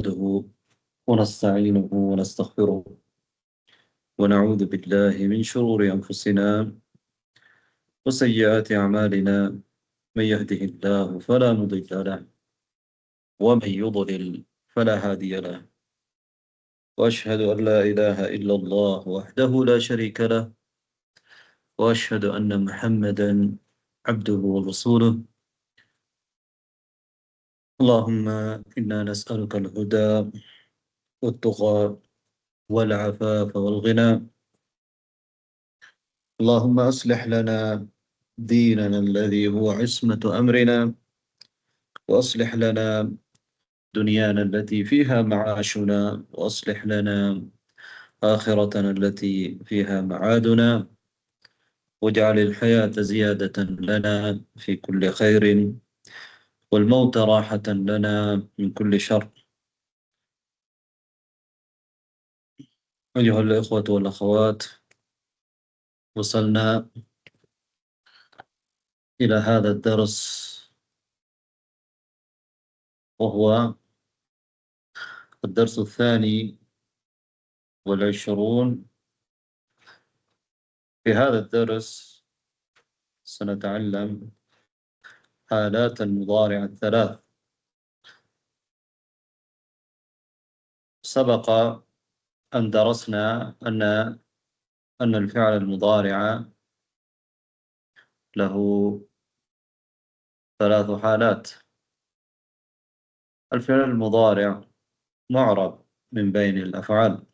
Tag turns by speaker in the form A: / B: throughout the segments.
A: نحمده ونستعينه ونستغفره ونعوذ بالله من شرور أنفسنا وسيئات أعمالنا. من يهده الله فلا مضل له ومن يضلل فلا هادي له، وأشهد أن لا إله إلا الله وحده لا شريك له، وأشهد أن محمدا عبده ورسوله. اللهم إنا نسألك الهدى والتقى والعفاف والغنى. اللهم أصلح لنا ديننا الذي هو عصمة أمرنا، وأصلح لنا دنيانا التي فيها معاشنا، وأصلح لنا آخرتنا التي فيها معادنا، واجعل الحياة زيادة لنا في كل خير، والموت راحة لنا من كل شر. أيها الإخوة والأخوات، وصلنا إلى هذا الدرس، وهو الدرس 22. في هذا الدرس سنتعلم حالات المضارع الثلاث. سبق أن درسنا أن الفعل المضارع له 3 حالات. الفعل المضارع معرب من بين الأفعال،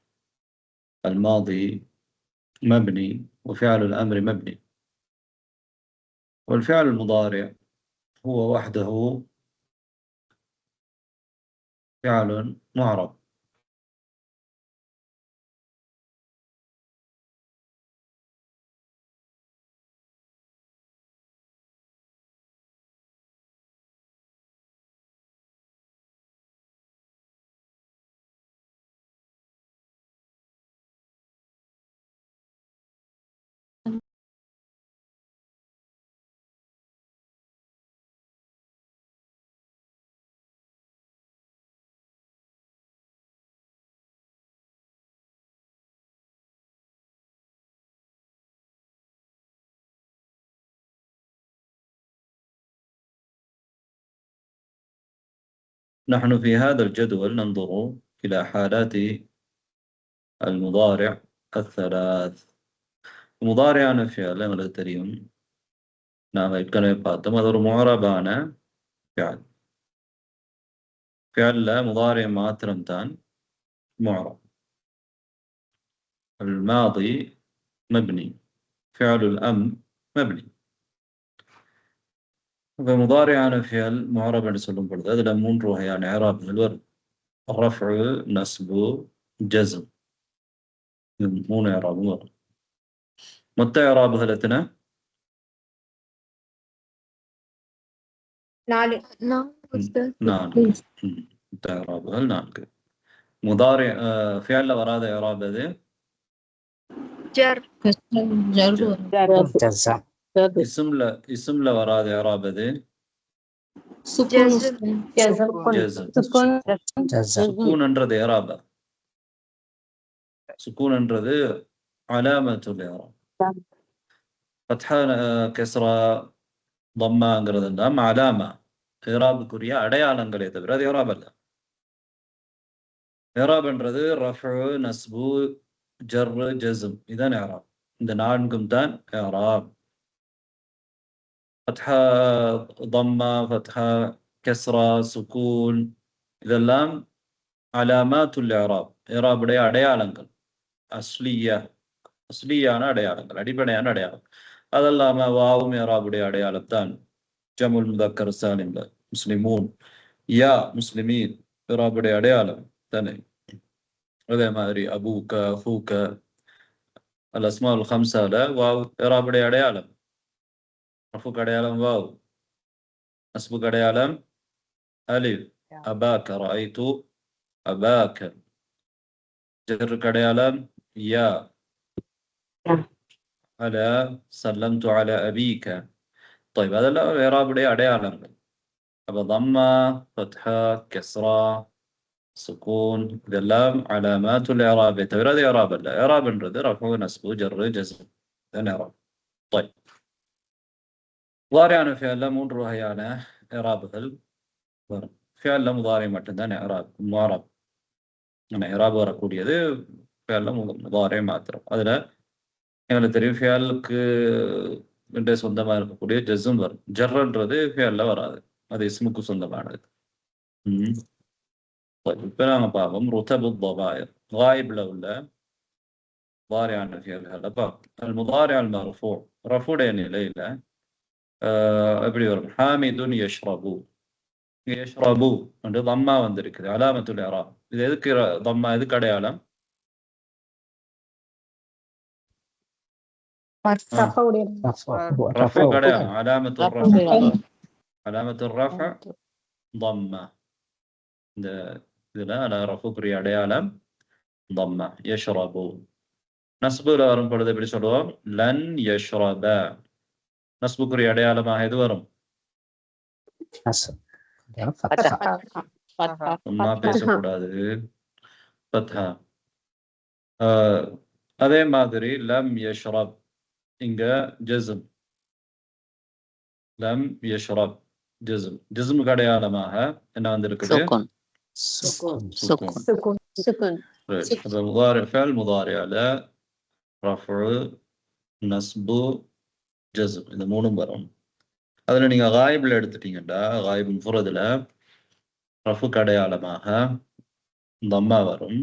A: الماضي مبني وفعل الأمر مبني، والفعل المضارع هو وحده فعل معرب. نحن في هذا الجدول ننظر إلى حالات المضارع الثلاث. മുതാരയാണ് ഫിഅൽ എന്നുള്ളത് தெரியும். நாம் ஏற்கனவே பார்த்தோம். அது ஒரு முஅரபான ஃபிஅல். ஃபிஅல்ல முதாரி மாத்திரம்தான் முஅரப். الماضي مبني، فعل الأمر مبني. இப்போ முதாரியான ஃபிஅல் முஅரப் என்று சொல்லும் பொழுது அதில் 3 வகையான இஅராப்கள் வரும். ரஃபு, நஸ்பு, ஜஸ்ம். 3 இஅராபும் வரும். மொத்த இஅராபுகள் எத்தனை?
B: 4.
A: மொத்த இஅராபுகள் 4. முதாரி ஃபிஅல்ல வராத இஅராப் எது?
B: جر.
A: இஸ்ம்ல வராத இஅராப் எது?
B: جزم.
A: சுக்கூன் என்றது இஅராபா? சுக்கூன் என்றது அலாமத்துல் இஅராப். ஃபத்ஹா, கஸ்ரா, தம்மாங்கிறது எல்லாம் அலாமா, இஅராபுக்குரிய அடையாளங்களே தவிர அது இஅராப் அல்ல. இஅராப் என்றது ரஃபு, நஸ்பு, ஜர், ஜஸ்ம். இதான் இஅராப். இந்த 4ம் தான் இஅராப். ஃபத்ஹா, தம்மா, ஃபத்ஹா, கஸ்ரா, சுக்கூன் இதெல்லாம் அலாமாத்துல் இஅராப், இஅராபுடைய அடையாளங்கள். அஸ்லியான அடையாளங்கள், அடிப்படையான அடையாளம். அதெல்லாம வாவும் இஅராபுடைய அடையாளம் தான். ஜமுல் முதக்கர் சாலிம்ல முஸ்லிமூன், யா முஸ்லிமீன் இஅராபுடைய அடையாளம் தானே. அதே மாதிரி அபூக, அஃபூக, அல் அஸ்மாஉல் ஹம்சால வாவ் இஅராபுடைய அடையாளம். ரஃபுக்கு அடையாளம் வாவ், நஸ்புக்கு அடையாளம் அலிஃப். அபாக ரஅய்து அபாக. ஜர்ருக்கு அடையாளம் யா. அலா சல்லம்து அலா அபீக. طيب அதெல்லாம் இஅராபுடைய அடையாளங்கள். அப்ப தம்மா, ஃபத்ஹா, கஸ்ரா, சுக்கூன் இதெல்லாம் அலாமாத்துல் இராபை தவிர அது இராப் அல்ல. இராப்ன்றது ரஃபு நஸ்பு ஜர்ரு ஜஸ்ம் தான் இராப். طيب முதாரியான ஃபிஅல்ல 3 வகையான இராபுகள் வரும். ஃபிஅல்ல முதாரி மட்டும்தான் இராப் முஆரப். இராப் வரக்கூடியது ஃபிஅல்ல முதாரி மாத்திரம். அதுல எங்களுக்கு தெரியும் ஃபிஅலுக்கு சொந்தமா இருக்கக்கூடிய ஜஸ்ம் வரும். ஜர்ன்றது ஃபிஅல்ல வராது. அது இஸ்முக்கு சொந்தமானது. طيب இப்ப நாம பார்ப்போம் ருதபு الضمائر غائبல உள்ள முதாரியான ஃபிஅல்கள பார்ப்போம். المضارع المرفوع ரஃபுடைய நிலையில எப்படி வரும்? ஹாமிதுன் யஷ்ரபு. யஷ்ரபு என்று தம்மா வந்திருக்குது. அலாமத்துல் இராப். இது எதுக்கு தம்மா? எதுக்கு அடையாளம்? ரஃபு அடையாளம். அலாமத்துல் ரஃப். அலாமத்துல் ரஃப் தம்மா. இந்த இதுல ரஃபுக்குரிய அடையாளம் தம்மா. யஷ்ரபு. நஸ்புல வரும் பொழுது எப்படி சொல்லுவோம்? லன் யஷ்ரப. நஸ்புக்குரிய அடையாளமாக எது வரும்? சும்மா பேசக்கூடாது. ஃபத்ஹா. அதே மாதிரி லம் யஷ்ரப் இங்க ஜஸ்ம். லம் யஷ்ரப் ஜஸ்ம். ஜஸ்முக்கு அடையாளமாக என்ன வந்திருக்குது?
B: சுக்கூன்.
A: முதாரி ஃபிஅல் முதாரிஅல ரஃபு நஸ்பு ஜஸ்ம் இந்த மூணும் வரும். அதுல நீங்க காயிப்ல எடுத்துட்டீங்கன்னா காயிப் முஃபரதுல ரஃபுக்கு அடையாளமாக தம்மா வரும்.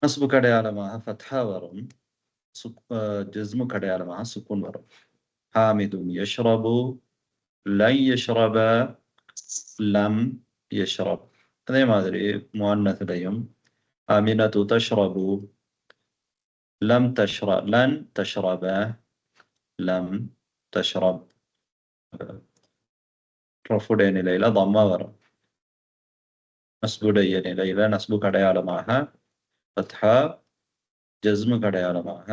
A: நஸ்புக்கு அடையாளமாக ஃபத்ஹா வரும். ஜஸ்முக்கு அடையாளமாக சுக்கூன் வரும். ஹாமிதுன் யஷ்ரபு லன் யஷ்ரப லம் யஷ்ரப். அதே மாதிரி முஅன்னத்லயும் ஆமினத்து தஷ்ரபு லம் தஷ்ரப் லன் தஷ்ரப லம் தஷ்ரப். ரஃபுடைய நிலையில தம்மா வரும். நஸ்புடைய நிலையில நஸ்புக்கு அடையாளமாக ஃபத்ஹா ஜஸ்முக்கு அடையாளமாக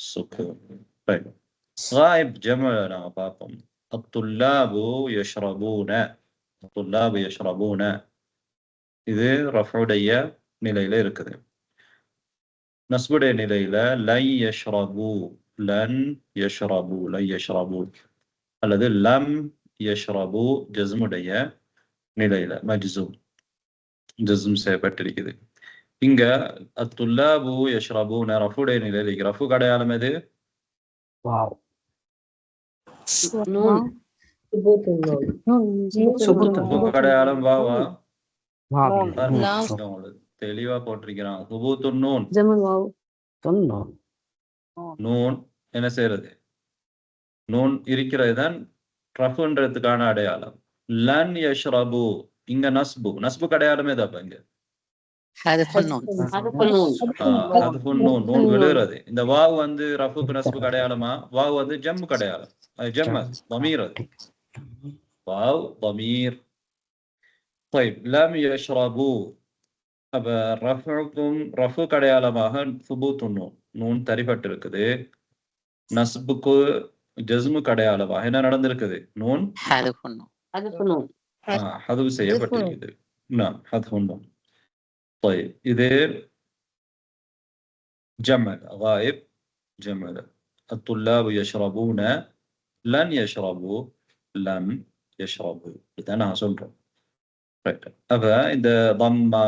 A: சுக்கூன். غائب ஜம்அ நாம பார்ப்போம். அத்துல்லாபு யஷ்ரபூன. அத்துல்லாபு யஷ்ரபூன இது ரஃபுடைய நிலையில இருக்குது. நஸ்புடைய நிலையில லன் யஷ்ரபு லன் யஷ்ரபு லன் யஷ்ரபு அல்லது லம் யஷ்ரபு ஜஸ்முடைய நிலையில மஜ்சூம் ஜஸ்ம் செய்யப்பட்டிருக்குது. இங்க அத்துல்லாபு யஷ்ரபூன ரஃபுடைய நிலையில ரஃபு அடையாளம் எது?
C: வாவ்.
A: அடையாளம் வாவா?
C: வாவ்.
A: தெளிவா போட்டிருக்கிறான். சுபூத்துன் நூன். நூன் என்ன செய்யறது? நூன் இருக்கிறது தான் ரஃபுன்றதுக்கான அடையாளம். லன் யஷ்ரபு இங்க நஸ்பு. நஸ்புக்கு அடையாளம் எது? அப்ப இங்க ஹத்ஃபுன் நூன். நூன் விழுகிறது. இந்த வாவ் வந்து ரஃபுக்கு நஸ்புக்கு அடையாளமா? வாவ் வந்து ஜம்முக்கு அடையாளம். அது ஜம்ம ضمير. அது வாவ் ضمير. طيب لم يشربوا. அப்ப ரஃபுக்கும் ரஃபுக்கு அடையாளமாக சுபூத்துன் நூன். நூன் தரிபட்டு இருக்குது. நஸ்புக்கு ஜஸ்முக்கு அடையாளமாக என்ன நடந்திருக்குது? நூன் ஹதுஃப் செய்யப்பட்டிருக்குது. ஹத்ஃபுன் நூன். طيب இது ஜம்அ غائب ஜம்அ. الطلاب يشربون لن يشربوا لم يشربوا. இதான் நான் சொல்றேன். அப்ப இந்த தம்மா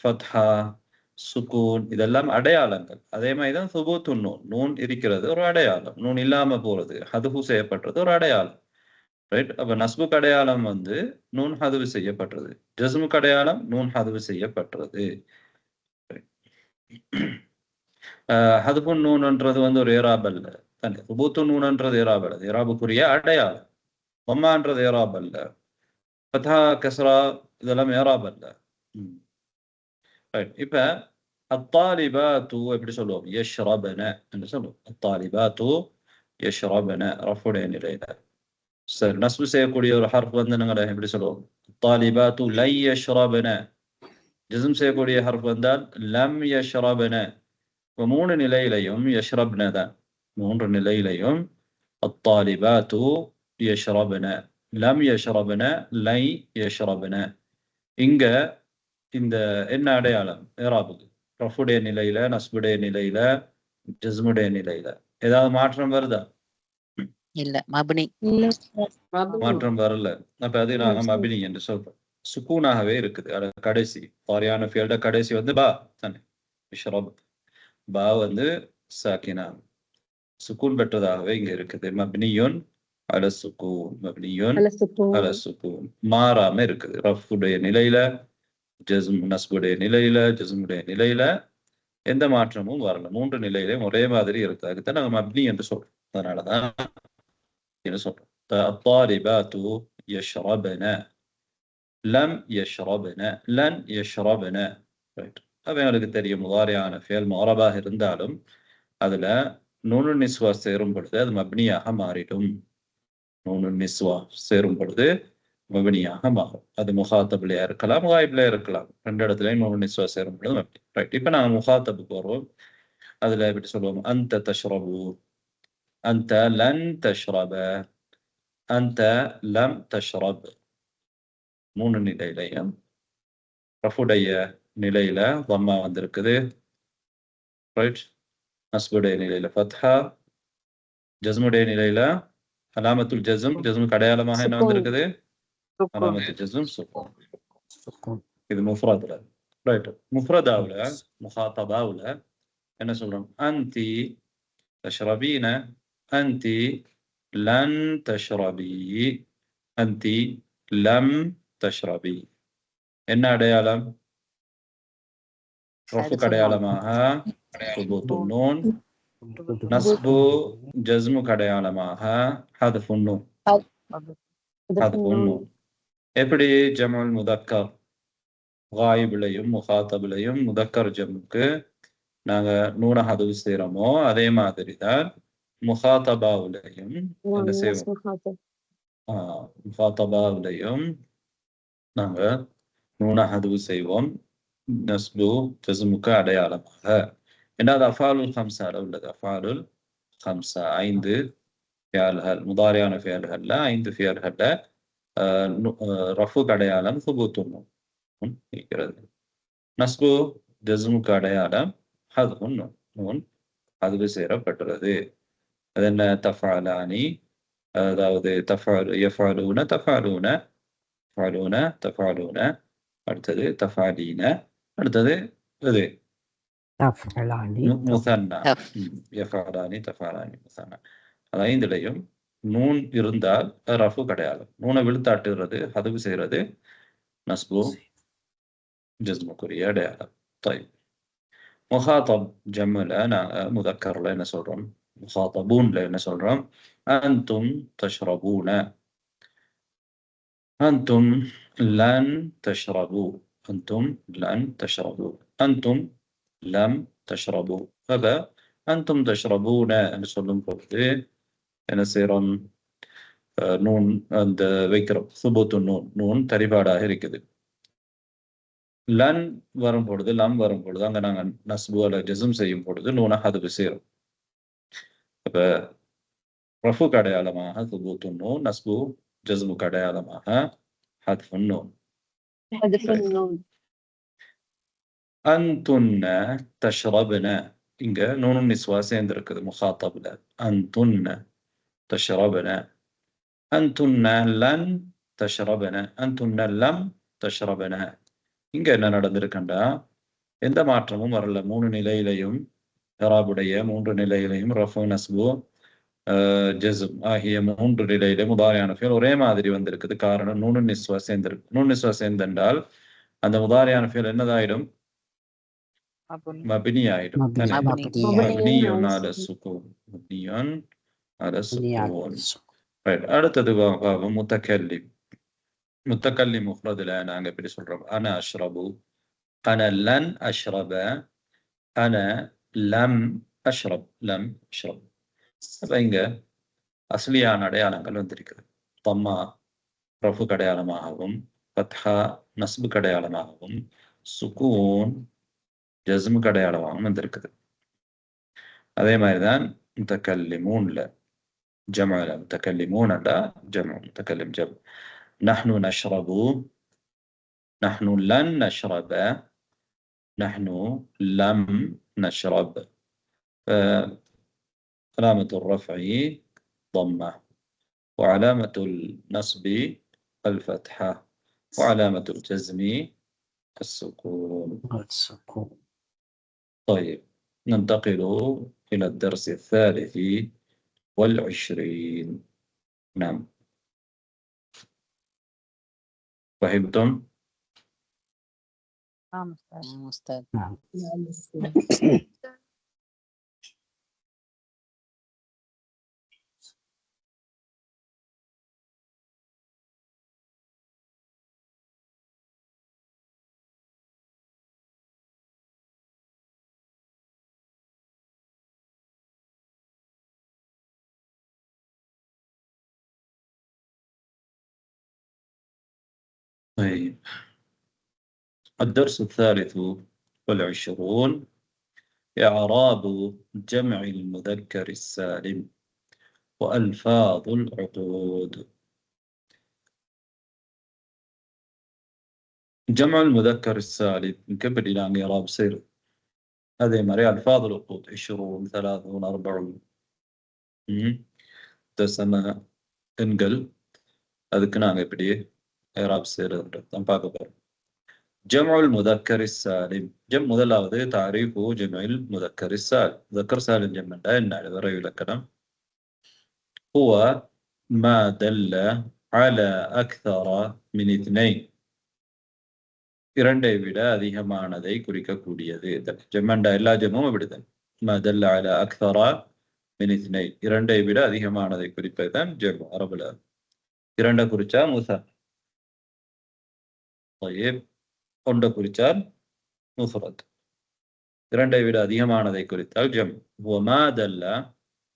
A: ஃபத்ஹா சுக்கூன் இதெல்லாம் அடையாளங்கள். அதே மாதிரிதான் சுபூத்துன் நூன். நூன் இருக்கிறது ஒரு அடையாளம். நூன் இல்லாம போறது ஹதுஃபு செய்யப்பட்டது ஒரு அடையாளம். ரைட். அப்ப நஸ்புக்கு அடையாளம் வந்து நூன் ஹதுஃபு செய்யப்பட்டது. ஜஸ்முக்கு அடையாளம் நூன் ஹதுஃபு செய்யப்பட்டது. ஹதுஃபுன் நூன்ன்றது வந்து ஒரு ஏராப் அல்ல. சுபூத்துன் நூன்ன்றது ஏராப் அல்ல. ஏராபுக்குரிய அடையாளம். தம்மான்றது ஏராப் அல்ல. ஃபத்ஹா கஸ்ரா இதெல்லாம் ஏராப் அல்ல. ரைட். இப்ப அத்தாலிபாத்து எப்படி சொல்லுவோம்? யஷ்ரபன என்று சொல்லுவோம். அத்தாலிபாத்து யஷ்ரபன ரஃபுடைய நிலையில. சரி, நஸ்பு செய்யக்கூடிய ஒரு ஹர்ஃப் வந்து நாங்கள் எப்படி சொல்லுவோம்? அத்தாலிபாத்து லை யஷ்ரபன. ஜஸ்ம் செய்யக்கூடிய ஹர்ஃப் வந்தால் லம் யஷ்ரபன. இப்போ 3 நிலையிலையும் யஷ்ரப்ன தான். 3 நிலையிலையும் அத்தாலிபாத்து யஷ்ரபன லம் யஷ்ரபன லை யஷ்ரபன. இங்க இந்த என்ன அடையாளம் இராபுக்கு ரஃபுடைய நிலையில, நஸ்புடைய நிலையில, ஜஸ்முடைய நிலையில ஏதாவது மாற்றம் வருதா?
C: இல்ல மப்னி.
A: மாற்றம் வரல. அப்ப அது நாங்க மபினி என்று சொல்றோம். சுக்கூனாகவே இருக்குது. கடைசி பாரியான ஃபீல்ட கடைசி வந்து பா தானே. இஷ்ரப் பா வந்து சாக்கினா சுக்கூன் பெற்றதாகவே இங்க இருக்குது. மப்னியுன் அல சுக்கூன், மப்னியுன் அல சுக்கூன் மாறாம இருக்குது. ரஃபுடைய நிலையில, ஜஸ்ம் நஸ்புடைய நிலையில, ஜஸ்முடைய நிலையில எந்த மாற்றமும் வரல. மூன்று நிலையிலும் ஒரே மாதிரி இருக்கு. அதுதான் நாங்க மப்னி என்று சொல்றோம். அதனாலதான் என்ன சொல்றோம். الطالبات يشربن لم يشربن لن يشربن. அவங்களுக்கு தெரியும் முதாரியான ஃபேல் முஅரபாக இருந்தாலும் அதுல நூனு நிஸ்வா சேரும் பொழுது அது மப்னியாக மாறிடும். நூனு நிஸ்வா சேரும் பொழுது மப்னியாக மாறும். அது முகாத்தபிலையா இருக்கலாம், காயிப்லையா இருக்கலாம். ரெண்டு இடத்துலயும் நூனு நிஸ்வா சேரும் பொழுது மப்னி. ரைட். இப்ப நாங்க முகாத்தபுக்கு வருவோம். அதுல எப்படி சொல்லுவோம்? அந்த தஷ்ரபு, அந்த லன் தஷ்ரப, அந்த லம் தஷ்ரப். மூணு நிலையிலையும் ரஃபுடைய நிலையில தம்மா வந்திருக்குது. ரைட். நஸ்புடைய நிலையில ஃபத்ஹா, ஜஸ்முடைய நிலையில அலாமத்துல் ஜஸ்ம், ஜஸ்முக்கு அடையாளமாக என்ன வந்திருக்குது? அலாமத்துல் ஜஸ்ம் சுக்கூன். இது முஃப்ரத்ல. ரைட். முஃப்ரதாவுல முஹாத்தபாவுல என்ன சொல்றோம்? அன்தி தஷ்ரபீன, அன்தி லன் தஷ்ரபி, அன்தி லம் தஷ்ரபி. என்ன அடையாளம்? ரஃபுக்கு அடையாளமாக சுபூத்துன் நூன், நஸ்பு ஜஸ்முக்கு அடையாளமாக ஹத்ஃபுன் நூன். ஹத்ஃபுன் நூன். எப்படி ஜம்உல் முதக்கர் காயிபிலையும் முகாத்தபிலையும் முதக்கர் ஜம்முக்கு நாங்க நூன ஹதுவு செய்யறோமோ அதே மாதிரி தான் முகாத்தபாவுலையும் என்ன செய்வோம்? முகாத்தபாவுலையும் நாங்க நூன ஹதுவு செய்வோம். நஸ்பு ஜஸ்முக்கு அடையாளமாக. என்னது அஃபாலுல் ஹம்சால உள்ளது. அஃபாலுல் ஹம்சா 5 ஃபியல்கள், முதாரியான ஃபியல்கள்ல 5 ஃபியல்கள்ல ரஃபுக்கு அடையாளம் சுபூத்துன் நூன் இருக்கிறது. நஸ்பு ஜஸ்முக்கு அடையாளம் ஹத்ஃபுன் நூன். நூன் ஹதுவு செய்யப்பட்டுள்ளது. அது என்ன? தஃஅலானி, அதாவது யஃஅலூன, தஃஅலூன, தஃஅலூன, தஃஅலூன, அடுத்தது தஃஅலீன, அடுத்தது இது முஸன்னா, யஃஅலானி, தஃஅலானி, முஸன்னா. அது 5லையும் நூன் இருந்தால் ரஃபு அடையாளம். நூனை விழுத்தாட்டுகிறது, ஹதுவு செய்யறது நஸ்பு ஜஸ்முக்குரிய அடையாளம். طيب. முகாத்தப் ஜம்முல நாங்க முதக்கர்ல என்ன சொல்றோம்? முகாத்தபூன்ல என்ன சொல்றோம்? அன்தும் தஷ்ரபூன, அன்தும் லன் தஷ்ரபு, அன்தும் லன் தஷ்ரபு, அன்தும் லம் தஷ்ரபு. அப்ப அன்தும் தஷ்ரபூன என்று சொல்லும் பொழுது என்ன செய்யறோம்? நூன் அந்த வைக்கிறோம். சுபூத்து நூன், நூன் தரிபாடாக இருக்குது. லன் வரும் பொழுது, லம் வரும் பொழுது அங்க நாங்க நஸ்பு அல்ல ஜஸ்ம் செய்யும் பொழுது நூன ஹதுவு செய்யறோம். அப்ப ரஃபுக்கு அடையாளமாக சுபூத்து நூன், நஸ்பு ஜஸ்முக்கு அடையாளமாக ஹத்ஃபுன் நூன். அன்துன்ன தஷ்ரப்ன, இங்க நூனு நிஸ்வா சேர்ந்திருக்குது முகாத்தப்ல. அன்துன்ன தஷ்ரப்ன, அன்துன்ன லன் தஷ்ரப்ன, அன்துன்ன லம் தஷ்ரப்ன. இங்க என்ன நடந்திருக்கண்டா எந்த மாற்றமும் வரல. 3 நிலையிலையும் இராபுடைய 3 நிலையிலையும் ரஃபு, நஸ்பு, ஜஸ்ம் ஆகிய 3 நிலையிலும் முதாரியான ஃபீல் ஒரே மாதிரி வந்திருக்குது. காரணம் நூனு நிஸ்வா சேர்ந்திருக்கு. நூனு நிஸ்வா சேர்ந்தென்றால் அந்த முதாரியான ஃபீல் என்னதாயிடும்? மப்னி ஆயிடும். மப்னியுன் அலா சுக்கூன், மப்னியுன் அலா சுக்கூன். ரைட். அடுத்தது முத்தக்கல்லிம். முத்தக்கல்லிம் முஃப்ரதுல நாங்க எப்படி சொல்றோம்? அன அஷ்ரபு, அன லன் அஷ்ரப, அன லம் அஷ்ரப், லம் அஷ்ரப். அப்ப இங்க அஸ்லியான அடையாளங்கள் வந்திருக்கிறது. தம்மா ரஃபு அடையாளமாகவும், ஃபத்ஹா நஸ்பு அடையாளமாகவும், சுக்கூன் ஜஸ்மு அடையாளமாகவும் வந்திருக்குது. அதே மாதிரிதான் முத்தக்கல்லிமூன்ல ஜம்அல, முத்தக்கல்லிமூன் அல்ல ஜம்அ, முத்தக்கல்லிம் ஜம். நஹ்னு நஷ்ரபு, نحن لن نشرب، نحن لم نشرب. علامة الرفع ضمة، وعلامة النصب الفتحة، وعلامة الجزم السكون. طيب، ننتقل إلى الدرس 23. نعم، فهمتم؟
C: نعم أستاذ.
D: نعم.
A: طيب، الدرس 23: إعراب جمع المذكر السالم وألفاظ العقود. جمع المذكر السالم من قبل إلى أن إعراب سير هذه مريء ألفاظ العقود 20 30 40 تسمى انقل அதுக்கு நாங்க இப்படி إعراب செய்யறதுதான் பார்க்க போறோம். جمع المذكر السالم جمع முதலாவது تعريف جمع المذكر السالم. مذكر سالم جمع என்ன வரைவு இலக்கணம். هو ما دل على أكثر من 2 இரண்டை விட அதிகமானதை குறிக்கக்கூடியது. ஜம்மண்டா எல்லா ஜம்மும் அப்படித்தான். ما دل على أكثر من 2 இரண்டை விட அதிகமானதை குறிப்பதுதான் ஜம்மு அரபுல. இரண்டை குறிச்சா முசா. طيب, ஒன்றை குறிச்சால் முஃபரத். இரண்டை விட அதிகமானதை குறித்தால் ஜம். وما دل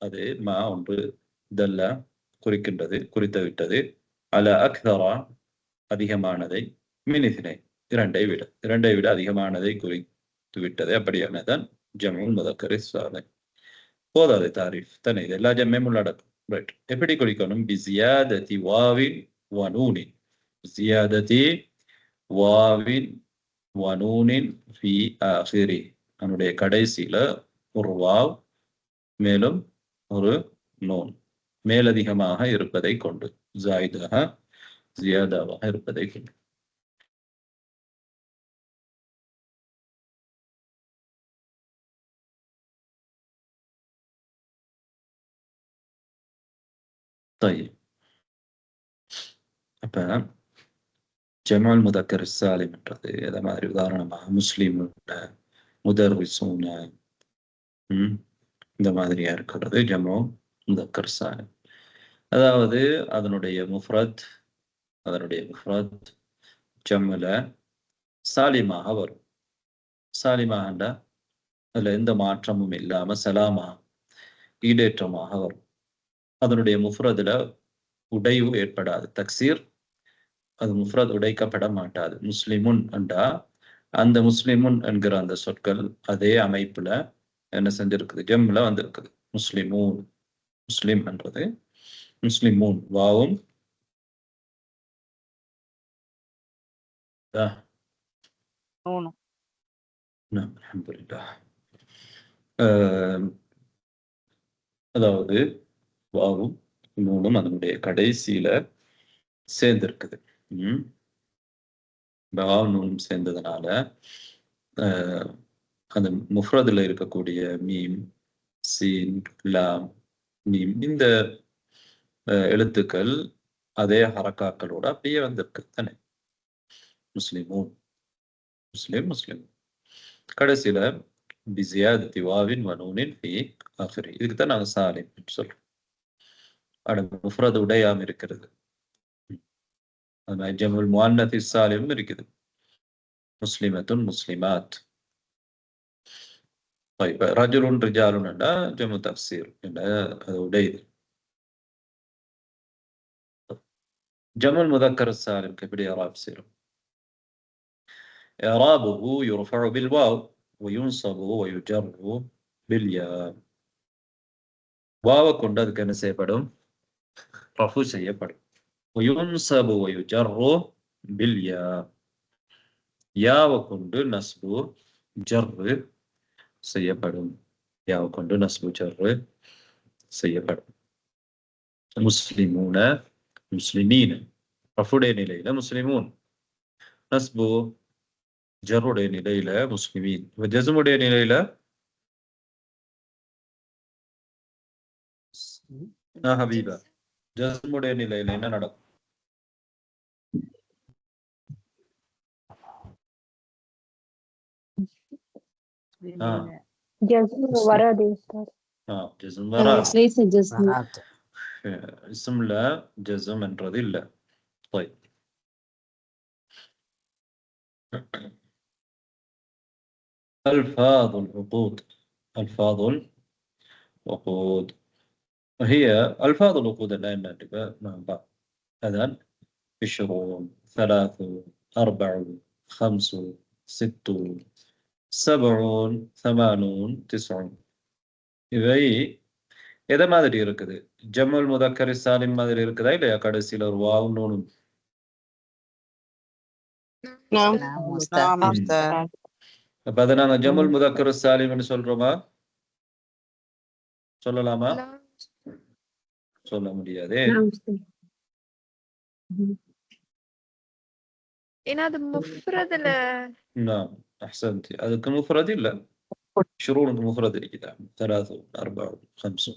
A: அது மா ஒன்று, دل குறிக்கின்றது, குறித்து விட்டது, على أكثر அதிகமானதை, من 2 இரண்டை விட அதிகமானதை குறித்து விட்டது. அப்படியானதான் ஜம்உல் முதக்கர் சாலிம். போதாது தாரீஃப் தானே, இது எல்லா ஜம்மையும் உள்ளடக்கும். ரைட், எப்படி குறிக்கணும்? பிஸியாததி வாவின் வனூனின், பிஸியாததி வாவின் வனூனின் ஃபி ஆகிரி, நம்முடைய கடைசியில ஒரு வாவ் மேலும் ஒரு நூன் மேலதிகமாக இருப்பதை கொண்டு, ஜாயிதாக ஜியாதாவாக இருப்பதை கொண்டு. طيب, அப்ப ஜமால் முதக்கர் சாலிம்ன்றது எதை மாதிரி உதாரணமாக முஸ்லிமுன்ன, முதர்ரிசூன இந்த மாதிரியா இருக்கிறது ஜமோ முதக்கர் சாலிம். அதாவது அதனுடைய முஃப்ரத் ஜம்ல சாலிமாக வரும். சாலிமாகண்டா அதுல எந்த மாற்றமும் இல்லாம சலாமா ஈடேற்றமாக வரும். அதனுடைய முஃப்ரதுல உடைவு ஏற்படாது, தக்சீர், அது முஃப்ரத் உடைக்கப்பட மாட்டாது. முஸ்லிமுன் என்றா அந்த முஸ்லிமுன் என்கிற அந்த சொற்கள் அதே அமைப்புல என்ன செஞ்சிருக்குது, ஜம்ல வந்திருக்குது. முஸ்லிமூன், முஸ்லிம் என்றது முஸ்லிமூன், வாவும் அல்ஹம்துலில்லாஹ். அதாவது வாவும் நூனும் அதனுடைய கடைசியில சேர்ந்திருக்குது. வாவும் நூனும் சேர்ந்ததுனால அந்த முஃப்ரதுல இருக்கக்கூடிய மீம், சீன், லாம், மீம் இந்த எழுத்துக்கள் அதே ஹரக்காக்களோட அப்படியே வந்திருக்கு தானே. முஸ்லிமூன், முஸ்லிம், முஸ்லிம். கடைசியில பிஸியாதத்தி வாவின் வனூனின் ஃபி ஆகிரி, இதுக்கு தான் நாங்கள் சாலிம் சொல்றோம். முஃப்ரது உடையாம இருக்கிறது. ஜம்உல் முஅன்னஸ் சாலிம் இருக்குது, முஸ்லிமத்துன், முஸ்லிமாத். ரஜுலுன் ரிஜாலுன்னா ஜம்உ தக்சீர், அது உடையுது. ஜம்உல் முதக்கர் சாலிம் எப்படி இராப் செய்றோம்? إعرابه يرفع بالواو وينصب ويجر بالياء. வாவை கொண்டு அதுக்கு என்ன செய்யப்படும்? ரஃபு செய்யப்படும். وينصب ويجر بالياء. யாவை கொண்டு நஸ்பு ஜர்ரு செய்யப்படும். யாவை கொண்டு நஸ்பு ஜர்ரு செய்யப்படும். முஸ்லிமூன முஸ்லிமீன ரஃபுடைய நிலையில முஸ்லிமூன், நஸ்பு ஜர்ருடைய நிலையில முஸ்லிமீன், ஜஸ்முடைய நிலையில ஹபீபா ஜஸ்முடைய நிலையில என்ன நடக்கும்?
B: جزم ورد يا أستاذ.
A: جزم ورد
B: ليس جزم.
A: اسم لا جزم என்றது இல்ல. طيب ألفاظ العقود. ألفاظ العقود هي ألفاظ العقود الآن نعرفها مع بعض. أذن 20 30 40 50 60 70 80 90 இவை எதை மாதிரி இருக்குது? ஜம்முல் முதக்கர் சாலிம் மாதிரி இருக்குதா இல்லையா? கடைசியில் ஒரு வாவ் நூனும். அப்ப அதை நாங்க ஜம்முல் முதக்கர் சாலிம்னு சொல்றோமா? சொல்லலாமா? சொல்ல முடியாதே.
B: ஏன்னா அது முஃப்ரதுல.
A: نعم أحسنتي. அதுக்கு முஃப்ரத் இல்ல. ஷுரூனுக்கு முஃப்ரத் இருக்குதா? 3 4 5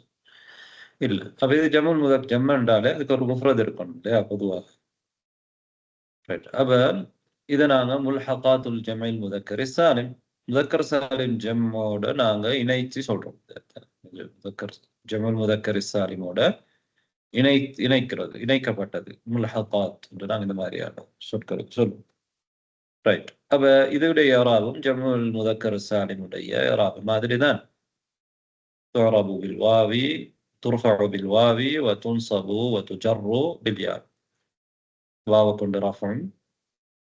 A: இல்ல. அப்ப இது ஜம்முல் முதக்கர் ஜம்ம என்றாலே அதுக்கு ஒரு முஃப்ரத் இருக்கணும் இல்லையா பொதுவாக. ரைட். அப்ப இதை நாங்க முல்ஹகாத்துல் ஜம்இல் முதக்கர் சாலிம், முதக்கர் சாலிம் ஜம்மோட நாங்க இணைத்து சொல்றோம். முதக்கர் ஜம்முல் முதக்கர் சாலிமோட இணைக்கிறது, இணைக்கப்பட்டது முல்ஹகாத் என்று நாங்க இந்த மாதிரியான சொற்களுக்கு சொல்லுவோம். ரைட். அப்ப இதோடைய இராபும் ஜம்முல் முதக்கர் சாலிமுடைய இராபு மாதிரி தான். துஅரபு பில் வாவி, துர்ஃபஉ பில் வாவி வ துன்ஸபு வ துஜர்ரு பில் யா. வாவை கொண்டு ரஃபும்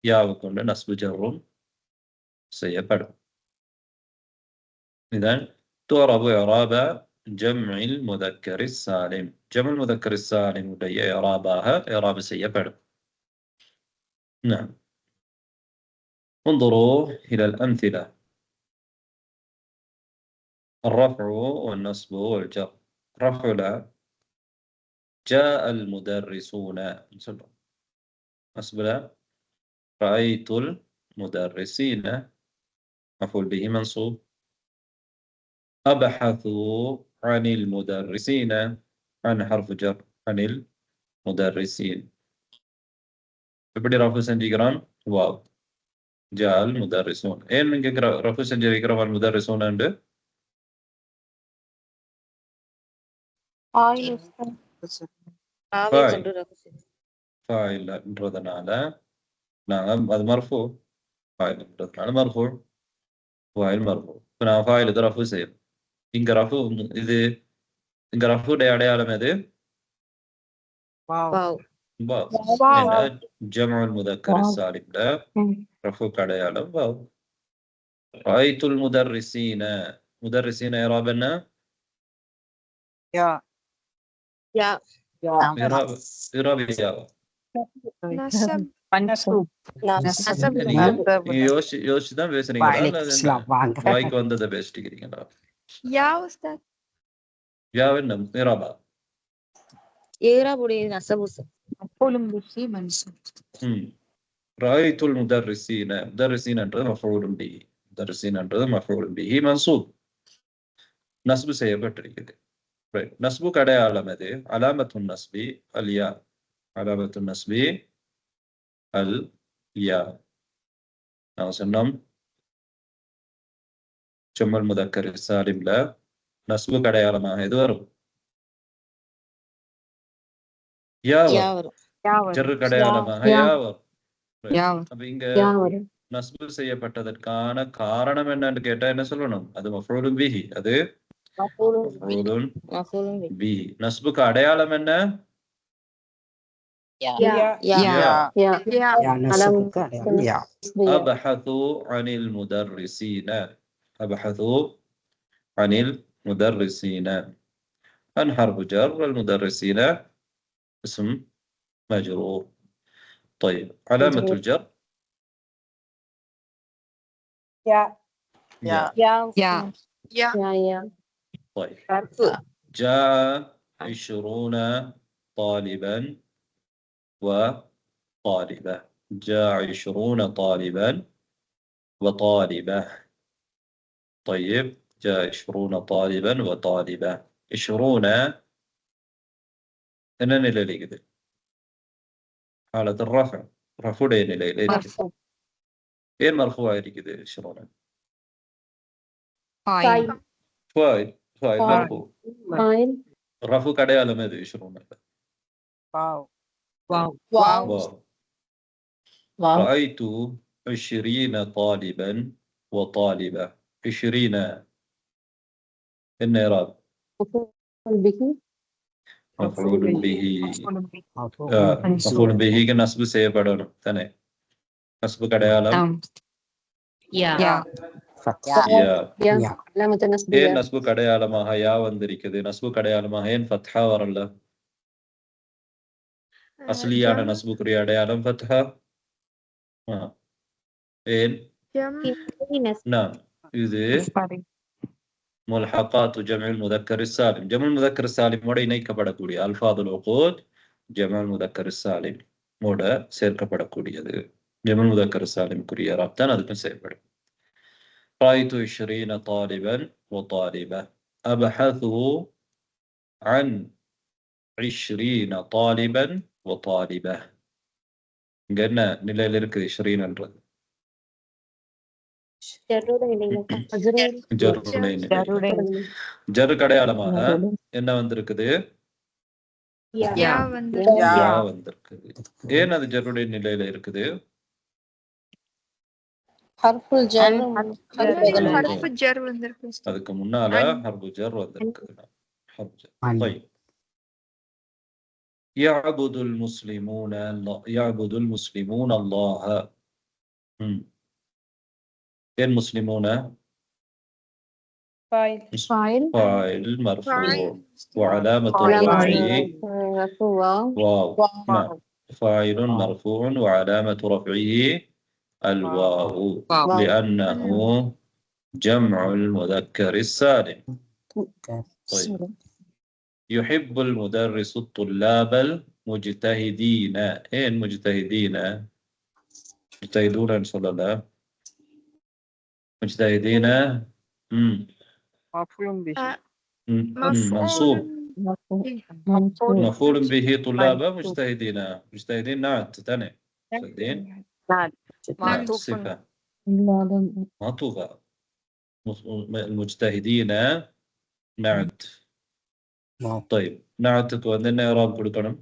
A: யாவை கொண்டு நஸ்பு ஜர்ரும் செய்யப்படும். இதான் துஅரபு இராப ஜம்இல் முதக்கர் சாலிம். ஜம்உல் முதக்கர் சாலிம் உடைய இராபாக இராபு செய்யப்படும். نعم. انظروا إلى الأمثلة. الرفع والنصب والجر. رفع لا جاء المدرسون. نصب لا رأيت المدرسين. مفعول به منصوب. أبحثوا عن المدرسين. عن حرف جر عن المدرسين. எப்படி ரஃபு செஞ்சுக்கிறோம்? வாவ் ஜால் முதர்ரிசூன். ஏன் நீங்க ரஃபு செஞ்சிருக்கிறோம் அல் முதர்ரிசூன் என்று? ஃபாயில்ன்றதுனால நாங்க அது மர்ஃபூ. ஃபாயில்ன்றதுனால மர்ஃபூ. ஃபாயில் மர்ஃபூ. இப்போ நான் ஃபாயிலுக்கு ரஃபு செய்யணும். இங்க ரஃபு இது இங்க ரஃபுடைய அடையாளம் எது? வாவ். ஏன்னா ஜம்உல் முதக்கர் சாலிம்ல ரஃபுக்கு அடையாளம் வாவ். ரஅய்துல் முதர்ரிசீன. முதர்ரிசீன இராப் என்ன? யா. யா. இராப் யா. நஸப். நஸப். நீங்க யோசிச்சு தான் பேசுறீங்களா? வாய்க்கு வந்ததை பேசிட்டீங்களா?
B: யா உஸ்தாத்.
A: யா என்ன இராபா?
C: இராபுடைய நஸபு மஃஊலும் பிஹி மன்சூப்.
A: ரஅய்துல் முதர்ரிசீன. முதர்ரிசீன என்றது மஃஊலும் பிஹி. முதர்ரிசீன என்றது மஃஊலும் பிஹி மன்சூப். நஸ்பு செய்யப்பட்டிருக்கிறது. ரைட். நஸ்புக்கு அடையாளம் எது? அலாமத்துன் நஸ்பி அல் யா. அலாமத்துன் நஸ்பி அல் யா. நான் சொன்னோம் ஜம்முல் முதக்கர் சாலிம்ல நஸ்புக்கு அடையாளமாக எது வரும்? யா வரும். ஜர்ருக்கு அடையாளமாக யா வரும். அப்ப இங்க நஸ்பு செய்யப்பட்டதற்கான காரணம் என்னன்னு கேட்டா என்ன சொல்லணும்? அது மஃஊலும் பிஹி. அது மஃஊலும் பிஹி. நஸ்புக்கு அடையாளம் என்ன? அபஹது அனில் முதர்ரிசீன. அபஹது அனில் முதர்ரிசீன. அன் ஹர்ஃபு ஜர் வல் முதர்ரிசீன اسم مجرور. طيب علامة الجر
B: يا
A: يا
B: يا
C: يا
B: يا يا
A: طيب
C: حرف
A: جاء 20 طالبا وطالبة. جاء 20 طالبا وطالبة. طيب جاء 20 طالبا وطالبة. 20 إننا نلاقي كده حالة الرفع. رفع نلاقي
C: مرفوع
A: إيه المرفوع اللي كده 20
C: فاعل
B: فاعل
A: فاعل
B: فاعل.
A: مرفوع.
B: فاعل
A: رفع كده على ماذا 20
C: واو واو
B: واو
A: واو.
B: واو
A: رأيت 20 طالبا وطالبة. 20 النيراد
B: مفعول به
A: مفعول به.
C: منصوب
A: مفعول به نصب செய்யப்படணும் தானே نصب அடையாளம்
C: يا
A: யா.
B: يا علامة النصب
A: ஏன்
B: يا
A: நஸ்புக்கு அடையாளமாக யா வந்திருக்குது? நஸ்புக்கு அடையாளமாக ஏன் ஃபத்ஹா வரல? அஸ்லியான
B: جم
A: நஸ்புக்குரிய அடையாளம் ஃபத்ஹா. ஏன்?
B: جم
A: நாம் இது முல்ஹகாத்து ஜம்உல் முதக்கர் சாலிம். ஜம்உல் முதக்கர் சாலிமோட இணைக்கப்படக்கூடிய அல்ஃபாதுல் உகூத் ஜம்உல் முதக்கர் சாலிம் மோட சேர்க்கப்படக்கூடியது. ஜம்உல் முதக்கர் சாலிம்க்குரிய இராப் தான் அதுக்கும் செய்யப்படும். رأيت 20 طالبا وطالبة. أبحث عن 20 طالبا وطالبة. இங்க என்ன நிலையில இருக்குது 20ன்றது? ஜருடைய நிலை. ஜருக்கு அடையாளமாக என்ன வந்திருக்குது?
B: يا
A: யா வந்திருக்குது. ஏன் அது ஜருடைய நிலையில இருக்குது?
B: حرف الجر
A: حرف
B: الجر வந்திருக்கு
A: அதுக்கு முன்னால ஹர்ஃபு ஜர் வந்திருக்குது. ஹர்ஃபு ஜர். طيب يعبد المسلمون يعبد المسلمون الله. المسلمون فاعل مرفوع وعلامة رفعه واو. نعم فاعل مرفوع وعلامة رفعه الواو لأنه جمع المذكر السالم. طيب يحب المدرس الطلاب المجتهدين. إيه المجتهدين؟ مجتهدون إن شاء الله. مجتهدين
C: مفعول به
A: منصوب. مفعول به طلاب مجتهدين. مجتهدين نعت تاني. مجتهدين صفة معطوفة. المجتهدين نعت. طيب نعتك عندنا إعراب கொடுக்கணும்.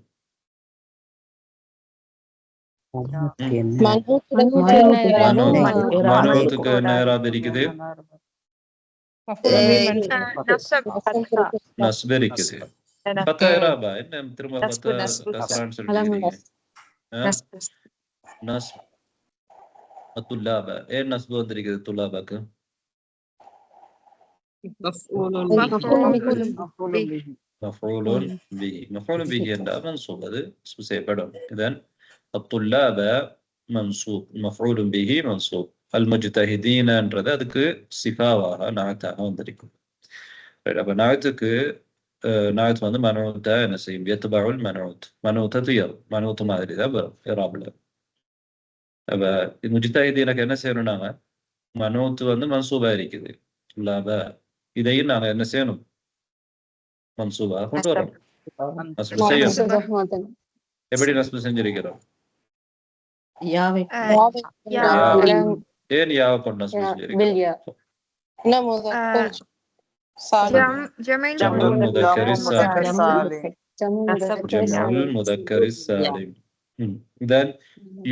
A: மனூத்துக்கு என்ன இராப் இருக்குது? நஸ்ப் இருக்குது. ஃபத்தா இராபா? என்ன திரும்ப ஃபத்தா கஸ்ரான்னு சொல்லிட்டீங்க? நஸ்ப் துல்லாப. ஏன் நஸ்ப் வந்திருக்குது துல்லாபாக்கு? مفعول به. مفعول به என்றால் منصوب. அது நஸ்ப் செய்யப்படும். இதன் الطلاب منصوب مفعول به منصوب. المجتهدين என்றது அதுக்கு சிஃபாவாக நாத்தாக வந்திருக்கும். அப்ப நாத்துக்கு நாத் வந்து மனூத்த என்ன செய்யும்? யத்பஉல் மனூத். மனூத்த துயர் மனூத் மாதிரி தான் வரும் இராப்ல. அப்ப முஜ்தஹிதீனுக்கு என்ன செய்யணும்? நாங்க மனூத் வந்து மன்சூபா இருக்குது. துல்லாப இதையும் நாங்க என்ன செய்யணும்? மன்சூபா கொண்டு வரணும். நஸ்ப் செய்யணும். எப்படி நஸ்ப் செஞ்சிருக்கிறோம்? ஏன் யாவை கொண்டு நஸ்ப் செஞ்சிருக்கிறோம்? جمع المذكر السالم. إذن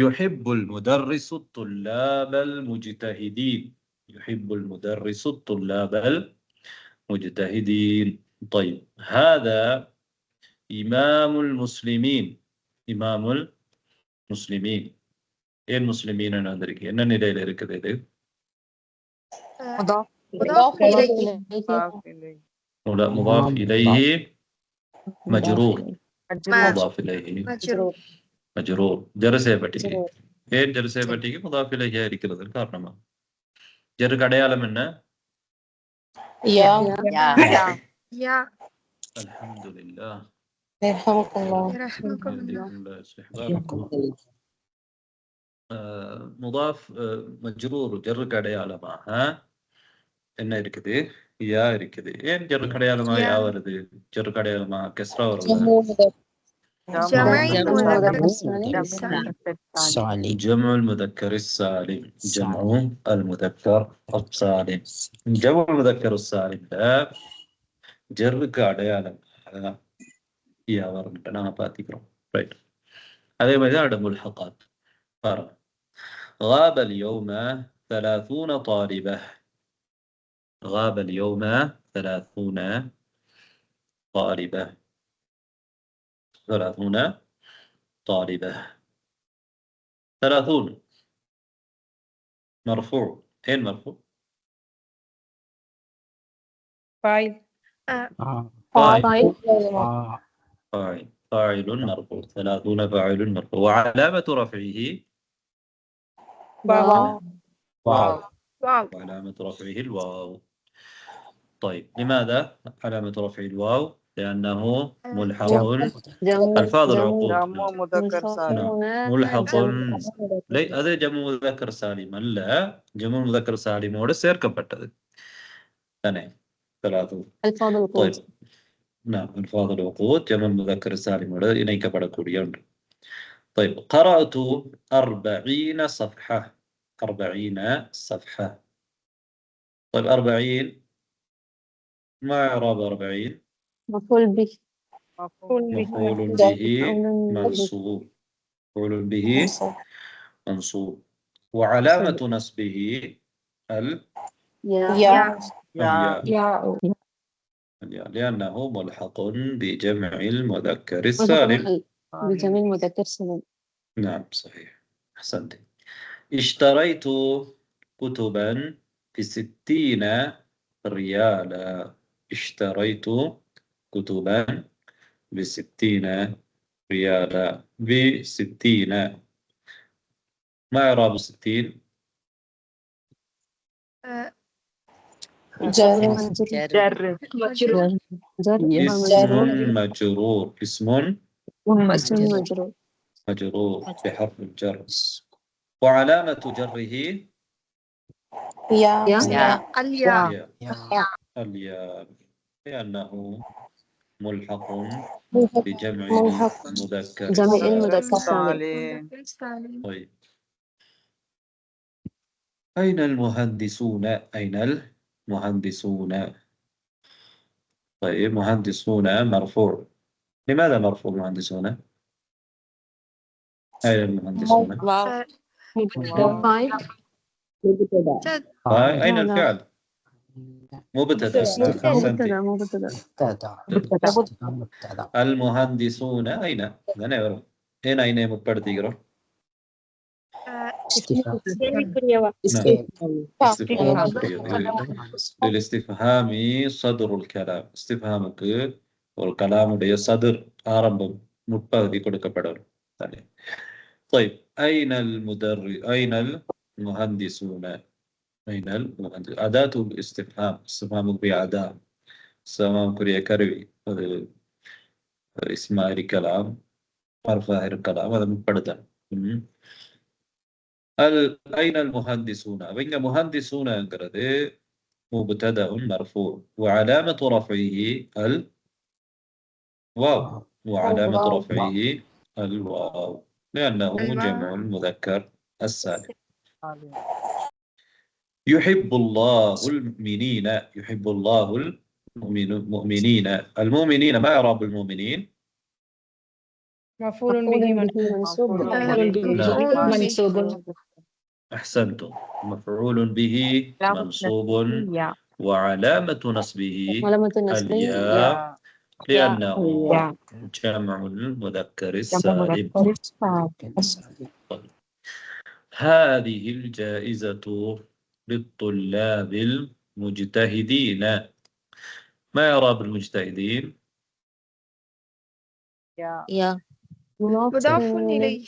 A: يحب المدرس الطلاب المجتهدين. يحب المدرس الطلاب المجتهدين. طيب هذا إمام المسلمين. إمام المسلمين. إيه المسلمين أنا أدرك إن نيل இருக்குது
B: مضاف
A: إليه مجرور. مضاف إليه مجرور. جر செய்யப்பட்டிருக்கு. ஏன் ஜர் செய்யப்பட்டிருக்கு? முதாஃப் இலைஹி இருக்கிறது காரணமா. ஜருக்கு அடையாளம் என்ன?
B: يا
C: يا
A: الحمد لله.
B: يرحمكم الله.
C: يرحمكم الله.
A: الله استحبابكم. முதாஃப் மஜ்ரூர் ஜருக்கு அடையாளமாக என்ன இருக்குது? யா இருக்குது. ஏன் ஜருக்கு அடையாளமாக யா வருது? ஜருக்கு அடையாளமாக கஸ்ரா வருது.
C: جمع
A: جمع المذكر السالم. جمع المذكر السالم. جمع المذكر السالم ஜருக்கு அடையாளமாக யா வருது. நாங்கள் பார்த்துக்கிறோம். ரைட். அதே மாதிரி தான் முல்ஹகாத். غاب اليوم 30 طالبة. غاب اليوم 30 طالبة. 30 طالبة. 30 مرفوع. أين مرفوع؟
C: فاعل
A: فاعل مرفوع. 30 فاعل مرفوع. وعلامة رفعه
C: واو
A: وعلامة رفعه الواو. طيب لماذا علامة رفع الواو؟ لأنه ملحق ألفاظ العقود.
C: جمع مذكر سالم.
A: ملحق هذا جمع مذكر سالم. لا جمع مذكر سالم ود சேர்க்கப்பட்டது. தானே 30. طيب نعم ألفاظ العقود جمع مذكر سالم ود இணைக்கப்படக்கூடிய ஒன்று. طيب قرأت 40 صفحة. 40 صفحة. طيب 40 ما إعراب 40؟
B: مفعول به.
A: مفعول به منصوب. مفعول به منصوب. وعلامة نصبه الياء لأنه ملحق بجمع المذكر السالم.
B: بجمع المذكر السالم.
A: نعم صحيح. أحسنت. اشتريت كتبا ب60 ريالا. اشتريت كتبا ب60 ريالا. ب60 ما إعراب 60؟
B: جر
A: اسم مجرور بحرف الجر. وعلامة جره الياء لأنه ملحق بجمع المذكر السالم. طيب أين المهندسون؟ أين المهندسون؟ طيب مهندسون مرفوع. لماذا مرفوع مهندسون؟ أين المهندسون؟ أين الفعل؟ مبتدأ. المهندسون أين؟ أين مبتدأ؟ للاستفهام صدر الكلام. استفهامك والكلام உடைய صدر ஆரம்பம் முற்பகுதி கொடுக்கப்படும். طيب أين المهندسون؟ أين المهندسون؟ أداة الاستفهام. استفهامك بأداة. استفهامك كروي. اسم الكلام حرف الكلام هذا مبتدأ. أين المهندسون؟ وإن مهندسون என்கிறது مبتدأ مرفوع وعلامة رفعه الواو. وعلامة رفعه الواو لأنه جمع المذكر السالم. يحب الله المؤمنين. يحب الله المؤمنين. المؤمنين ما إعراب المؤمنين؟
C: مفعول به منصوب.
A: أحسنتم. مفعول به منصوب وعلامة نصبه الياء لأنه جمع المذكر السالم. هذه الجائزة للطلاب المجتهدين. ما إعراب المجتهدين؟
C: مضاف إليه.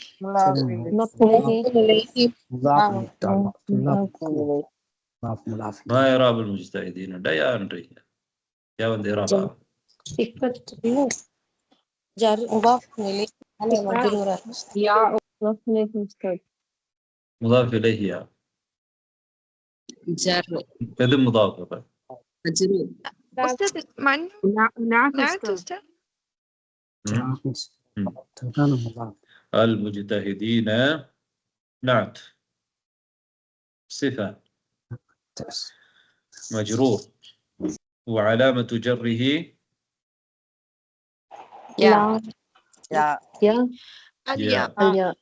A: ما إعراب المجتهدين لا يا أنري يا ولد إعرابا
B: صفة جر مضاف إليه على مجرورة
C: يا
B: مضاف إليه مستتر
A: مضاف إليه يا
D: جر
A: إذا مضاف إليه
D: مجرور
C: أستاذ من
D: نعت
C: نعت
D: أستاذ.
C: أستاذ
A: المجتهدين نعت صفة مجرور وعلامة جره
B: يا
C: يا
B: يا
C: الياء
B: الياء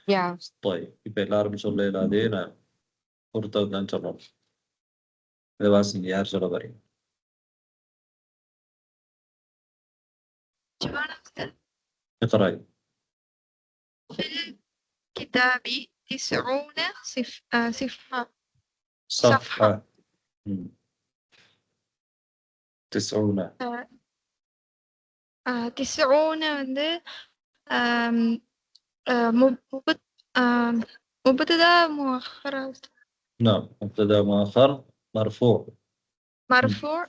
C: يا
A: طيب يبقى எல்லாரும் சொல்ல இல்லாதே நான் ஒருத்தர் தான் சொல்லணும் இதை வாசிங்க யார் சொல்ல வரீங்க اقرأي
C: في الكتاب 90 صفحة
A: صفحة 90
C: 90 வந்து مبتدأ مؤخر
A: نعم مبتدا مؤخر مرفوع
C: مرفوع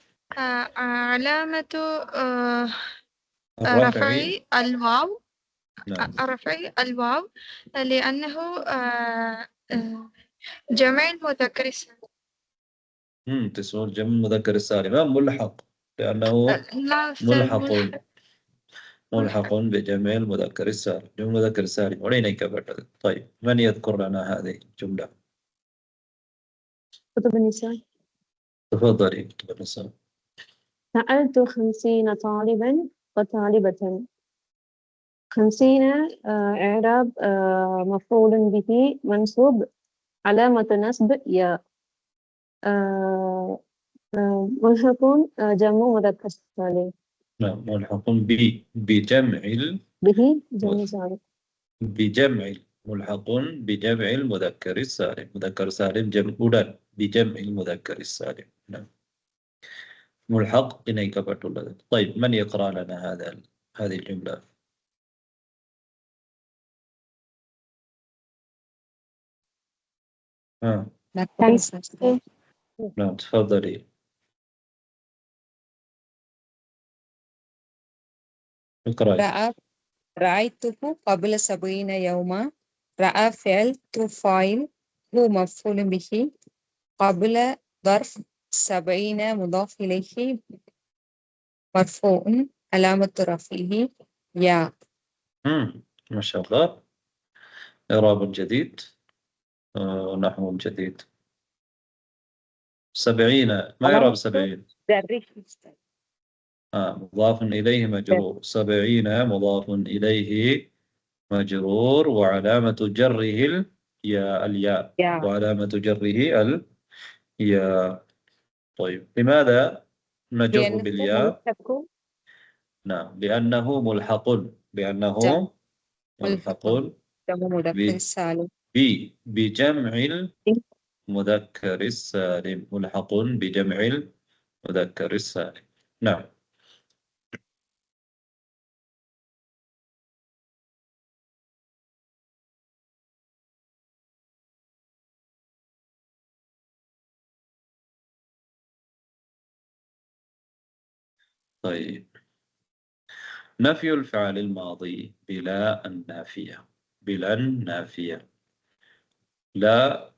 C: علامة
A: الرفع
C: رفعي الواو
A: نعم
C: رفعي الواو لأنه جمع المذكر السالم
A: 90 جمع مذكر السالم ملحق لأنه
C: لا
A: ملحق بجمع المذكر السالم جمع المذكر السالم ولين كبرت طيب من يذكر لنا هذه الجملة
B: كتب النساء
A: تفضلي كتب النساء
B: سألت 50 طالبا وطالبة 50 إعراب مفعول به منصوب علامة نصب يا ملحق جمع مذكر سالم
A: نعم ملحق بجمع
B: به جمع سالم
A: بجمع ملحق بجمع المذكر السالم مذكر سالم جمع بجمع المذكر السالم نعم ملحق இணைக்கப்பட்டுள்ளது طيب من يقرأ لنا هذه الجملة نعم تفضلي اقرأي
D: رأيته قبل 70 يوما. رأى فعل to فاعل هو مفعول به قبل ظرف 70 مضاف إليه مرفوع علامة رفعه يا
A: ما شاء الله إعراب جديد نحو جديد 70 ما إعراب 70 مضاف إليه مجرور 70 مضاف إليه مجرور وعلامة جره الياء وعلامة جره الياء طيب لماذا نجر بالياء نعم لأنه ملحق بجمع المذكر السالم ملحق بجمع المذكر السالم نعم طيب نفي الفعل الماضي بلا النافية لا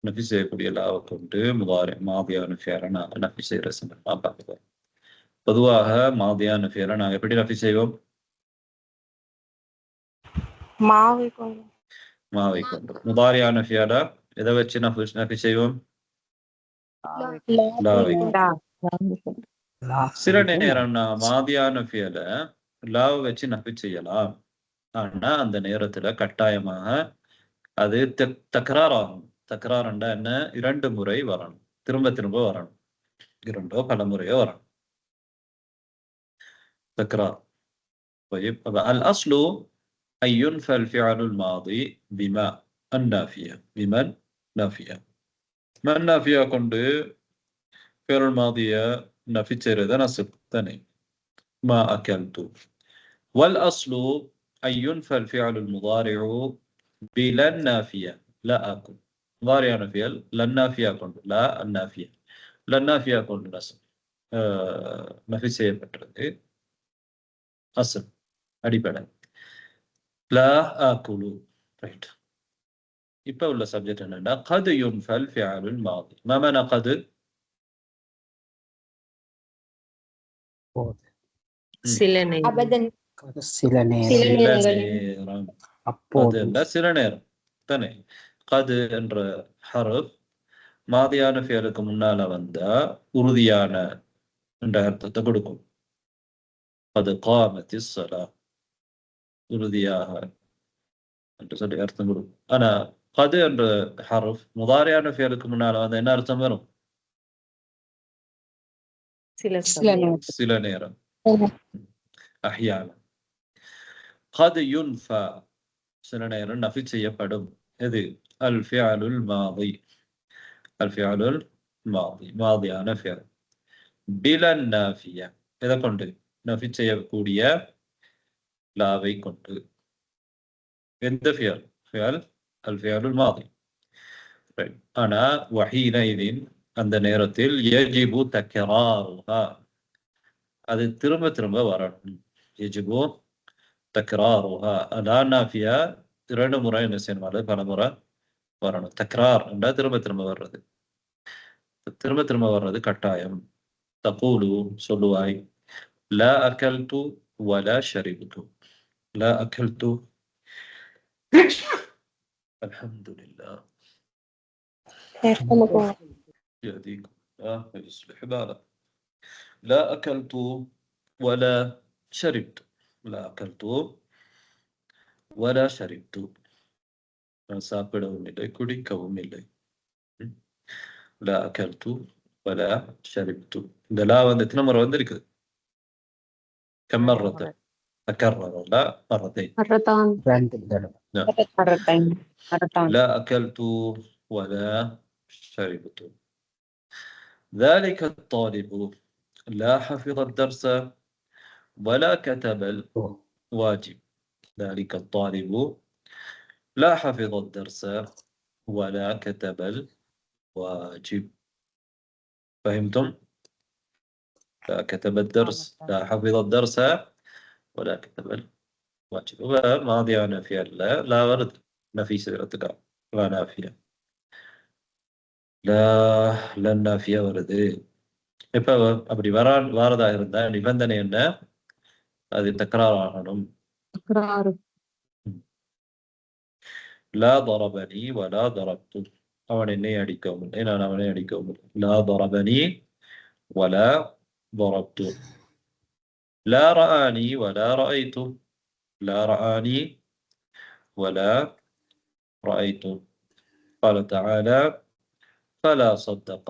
A: نفي செய்யக்கூடிய லாவை கொண்டு மாதியான ஃபெயலை நாங்கள் நஃபி செய்கிற சந்தர்ப்பமா பார்க்கிறோம் பொதுவாக மாதியான ஃபெயலை நாங்கள் எப்படி நஃபி செய்வோம்
B: மாவை கொண்டு
A: முதாரியான ஃபெயலை எதை வச்சு நஃபி செய்வோம் லாவை கொண்டு சில நேரம் மாதியான ஃபெயலை லாவை வச்சு நஃபி செய்யலாம் ஆனா அந்த நேரத்துல கட்டாயமாக அது தக்ரார் ஆகும் தக்ரார்ண்டா என்ன 2 முறை வரணும் திரும்ப வரணும் 2 பல முறையோ வரணும் تكرار طيب الأصل أن ينفى الفعل الماضي بما النافية بمن نافية ما النافية கொண்டு فعل الماضية نفي செய்யறது نصب ثاني ما أكلت والأصل أن ينفى الفعل المضارع بلا النافية لا أكل முதாரியான ஃபியல் லன்னாஃபியா கொண்டு லா அந்நாஃபியா லன்னாஃபியா கொண்டு நஃபி செய்யப்பட்டிருக்கு. அசல் அடிப்படை லா ஆக்குலு. ரைட். இப்போ உள்ள சப்ஜெக்ட் என்னன்னா கது யுன்ஃபல் ஃபிஅலுல் மாதி. மா மனா கது?
B: சில நேரம்.
D: அபதன்.
E: சில
A: நேரம். அப்போது சில நேரம் தானே. கது என்ற ஹரஃப் மாதியான ஃபியலுக்கு முன்னால வந்தா உறுதியான என்ற அர்த்தத்தை கொடுக்கும். அது காமத்தி ஸலா உறுதியாக என்று சொல்லி அர்த்தம் கொடுக்கும். ஆனா கது என்ற ஹரஃப் முதாரியான ஃபியலுக்கு முன்னால வந்து என்ன அர்த்தம் வரும்? சில நேரம். அஹ்யானா. கது யுன்ஃபா சில நேரம் நஃபி செய்யப்படும். எது? அல் ஃபிஅலுல் மாதி. அல் ஃபிஅலுல் மாதி மாதியான ஃபியல் பிலன் நாஃபியா. எதை கொண்டு? நஃபி செய்யக்கூடிய லாவை கொண்டு. எந்த ஃபியல்? ஃபியல் அல் ஃபிஅலுல் மாதி. ஆனா வஹீனைதின் அந்த நேரத்தில் யஜிபு தக்ராருஹா அது திரும்ப திரும்ப வரணும். யஜிபு தக்ராருஹா லா நாஃபியா இரண்டு முறை என்ன செய்யணும்? பல முறை வரணும். தக்ரார் என்றால் திரும்ப திரும்ப வர்றது. திரும்ப திரும்ப வர்றது கட்டாயம். தகூலு சொல்லுவாய் லா அகல்து வலா ஷரிபுது. லா அகல்து அல்ஹம்துலில்லாஹ் يهديكم ويصلح بالك. لا أكلت ولا شربت. لا أكلت ولا شربت. சாப்பிடவும் இல்லை குடிக்கவும் இல்லை. லா அகல்து வலா ஷரிப்து. இந்த லா வந்து எத்தனை முறை வந்திருக்குது? كم مرة تكرر؟ لا مرتين. لا أكلت ولا شربت. ذلك الطالب لا حفظ الدرس ولا كتب الواجب. ذلك الطالب لا حفظ الدرس ولا كتب الواجب. فهمتم؟ لا كتب الدرس لا حفظ الدرس ولا كتب الواجب. وماضينا في لا ورد نفي سيرتك لا نافية. لا لن نافية வருது. இப்போ அப்படி வரதா இருந்தா நிபந்தனை என்ன? அது தக்ரார் ஆகணும். லா ضربني ولا ضربت. அவன் என்னை அடிக்கவும் இல்லை நான் அவனை அடிக்கவும் இல்லை. லா ضربني ولا ضربت. لا رآني ولا رأيت. لا رآني ولا رأيت. قال تعالى فلا صدق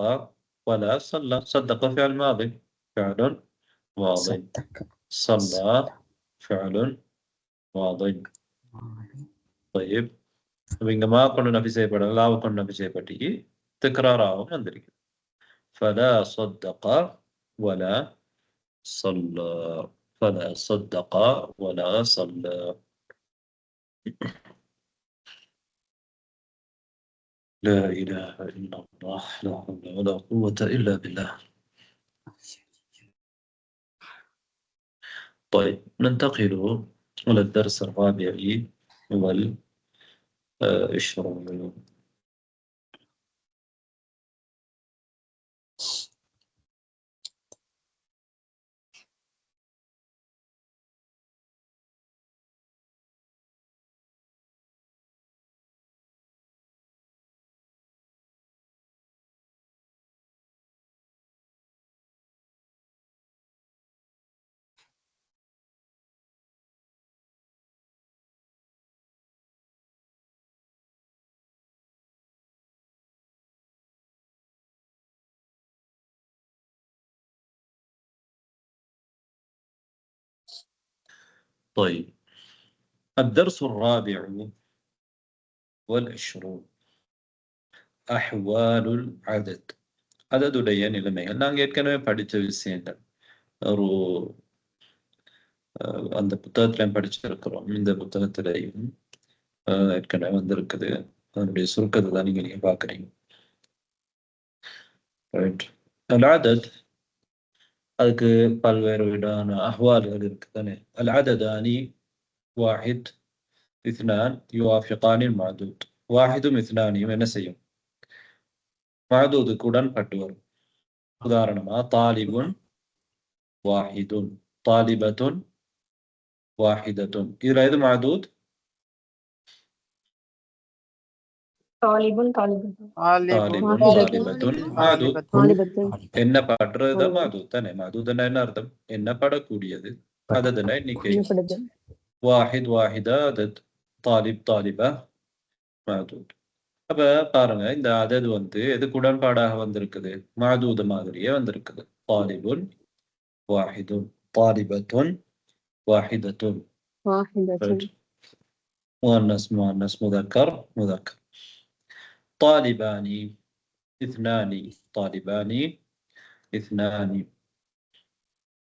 A: ولا صلى. صدق فعل ماضي فعل ماضي. صلى فعل ماضي. طيب இங்க மா கொண்டு நபி செய்யப்படல லாவை கொண்டு நபி செய்யப்பட்டு தக்ராராகவும் வந்திருக்கு. فلا صدق ولا صلى. فلا صدق ولا صلى. لا إله إلا الله لا حول ولا قوة إلا بالله. طيب ننتقل إلى الدرس الرابع والعشرون. طيب الدرس الرابع والعشرون أحوال العدد. அததுடைய நிலைமைகள் நாங்கள் ஏற்கனவே படித்த விஷயங்கள் ஒரு அந்த புத்தகத்திலையும் படிச்சிருக்கிறோம். இந்த புத்தகத்திலையும் ஏற்கனவே வந்திருக்குது. அதனுடைய சுருக்கத்தை தான் நீங்க பார்க்குறீங்க. ரைட். العدد அதுக்கு பல்வேறு விதமான அஹ்வால்கள் இருக்கு தானே. العددان واحد اثنان يوافقان المعدود. واحدும் اثنانயும் என்ன செய்யும்? معدودக்கு உடன்பட்டு வரும். உதாரணமா தாலிபுன் வாஹிதுன், தாலிபத்துன் வாஹிதத்துன். இதுல எது معدود?
B: தாலிபுன் தாலிபத்துன்
A: தாலிபுன் தாலிபத்துன் معدود. எண்ணப்படுறது معدود தானே. معدودனா என்ன அர்த்தம்? எண்ணப்படக்கூடியது. அததுனா எண்ணிக்கை. வாஹித் வாஹிதா அதத், தாலிப் தாலிபா معدود. அப்ப பாருங்க, இந்த அதது வந்து எதுக்கு உடன்பாடாக வந்திருக்குது? معدود மாதிரியே வந்திருக்குது. தாலிபுன் வாஹிதுன், தாலிபத்துன் வாஹிதத்துன். مؤنث مؤنث مذكر مذكر. طالبان اثنان طالبان اثنان.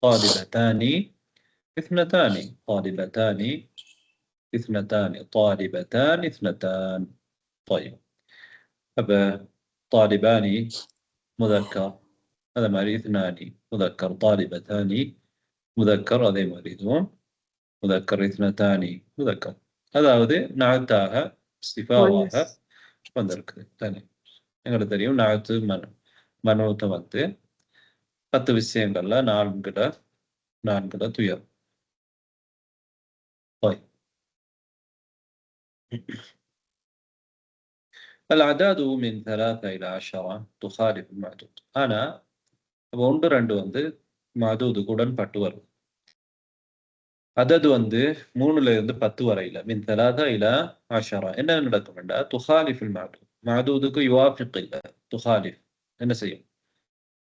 A: طالبتان اثنتان طالبتان اثنتان طالبتان اثنتان. طيب أبا طالبان مذكر هذا ما اثنان مذكر، طالبتان مذكر هذا ما يريدون مذكر، اثنتان مذكر. அதாவது நாத்தாக சிஃபாவாக வந்திருக்குது தானே. எங்களுக்கு தெரியும் நாத்து மனோத்தை வந்து 10 விஷயங்கள்ல நான்குல துயர். الأعداد من 3 إلى 10 تخالف المعدود. ஆனா 1 2 வந்து معدودக்கு உடன்பட்டு வரும். அதது வந்து 3ல இருந்து 10 வரையில மின் 3 إلى 10 என்ன நடக்கும் என்றா تخالف المعدود. معدودக்கு يوافق இல்ல, تخالف என்ன செய்யும்?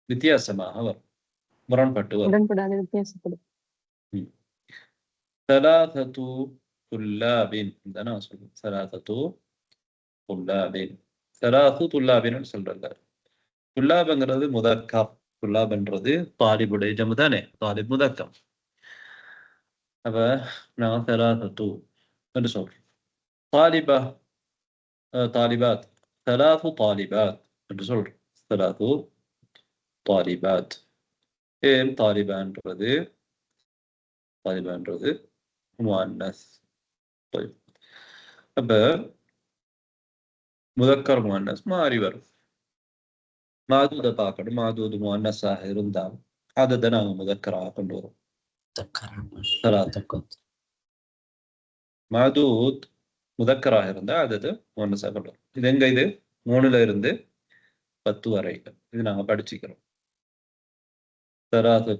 A: வித்தியாசமாக வரும், முரண்பட்டு வரும்.
B: உடன்படாத வித்தியாசப்படும்.
A: 3 طلاب தான சொல்றோம். 3 طلاب சொல்றாங்க. துல்லாப்ங்கிறது முதக்கர், துல்லாப்ன்றது தாலிபுடைய ஜமு தானே, தாலிப் முதக்கர். அப்ப நான் 3 என்று சொல்றேன். தாலிபா தாலிபாத் 3 طالبات என்று சொல்றேன். 3 طالبات. ஏன் தாலிபான்றது முஅன்னஸ். அப்ப முதக்கர் முஅன்னஸ் மாறி வரும். மாதூத பார்க்கணும். மாதூது முஅன்னஸாக இருந்தால் அததை நாங்கள் முதக்கராக கொண்டு வரும். மாதூத் முதக்கராக இருந்தால் அதது முஅன்னஸாக கொண்டு வரும். இது எங்க? இது 3ல இருந்து 10 வரை. இது நாங்கள் படிச்சுக்கிறோம். 3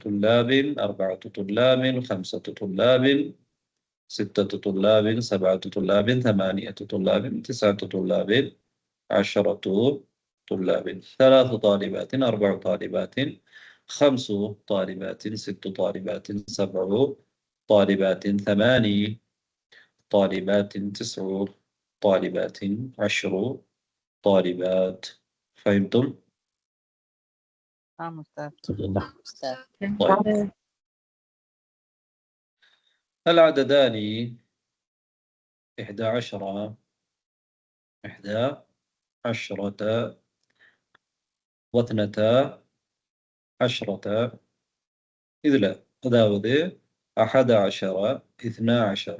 A: طلاب 4 طلاب 5 طلاب 6 طلاب 7 طلاب 8 طلاب 9 طلاب 10 طلاب. 3 طالبات 4 طالبات 5 طالبات 6 طالبات 7 طالبات 8 طالبات 9 طالبات 10 طالبات. فهمتم؟ طيب. العددان 11 و12 இதுல அதாவது 11 12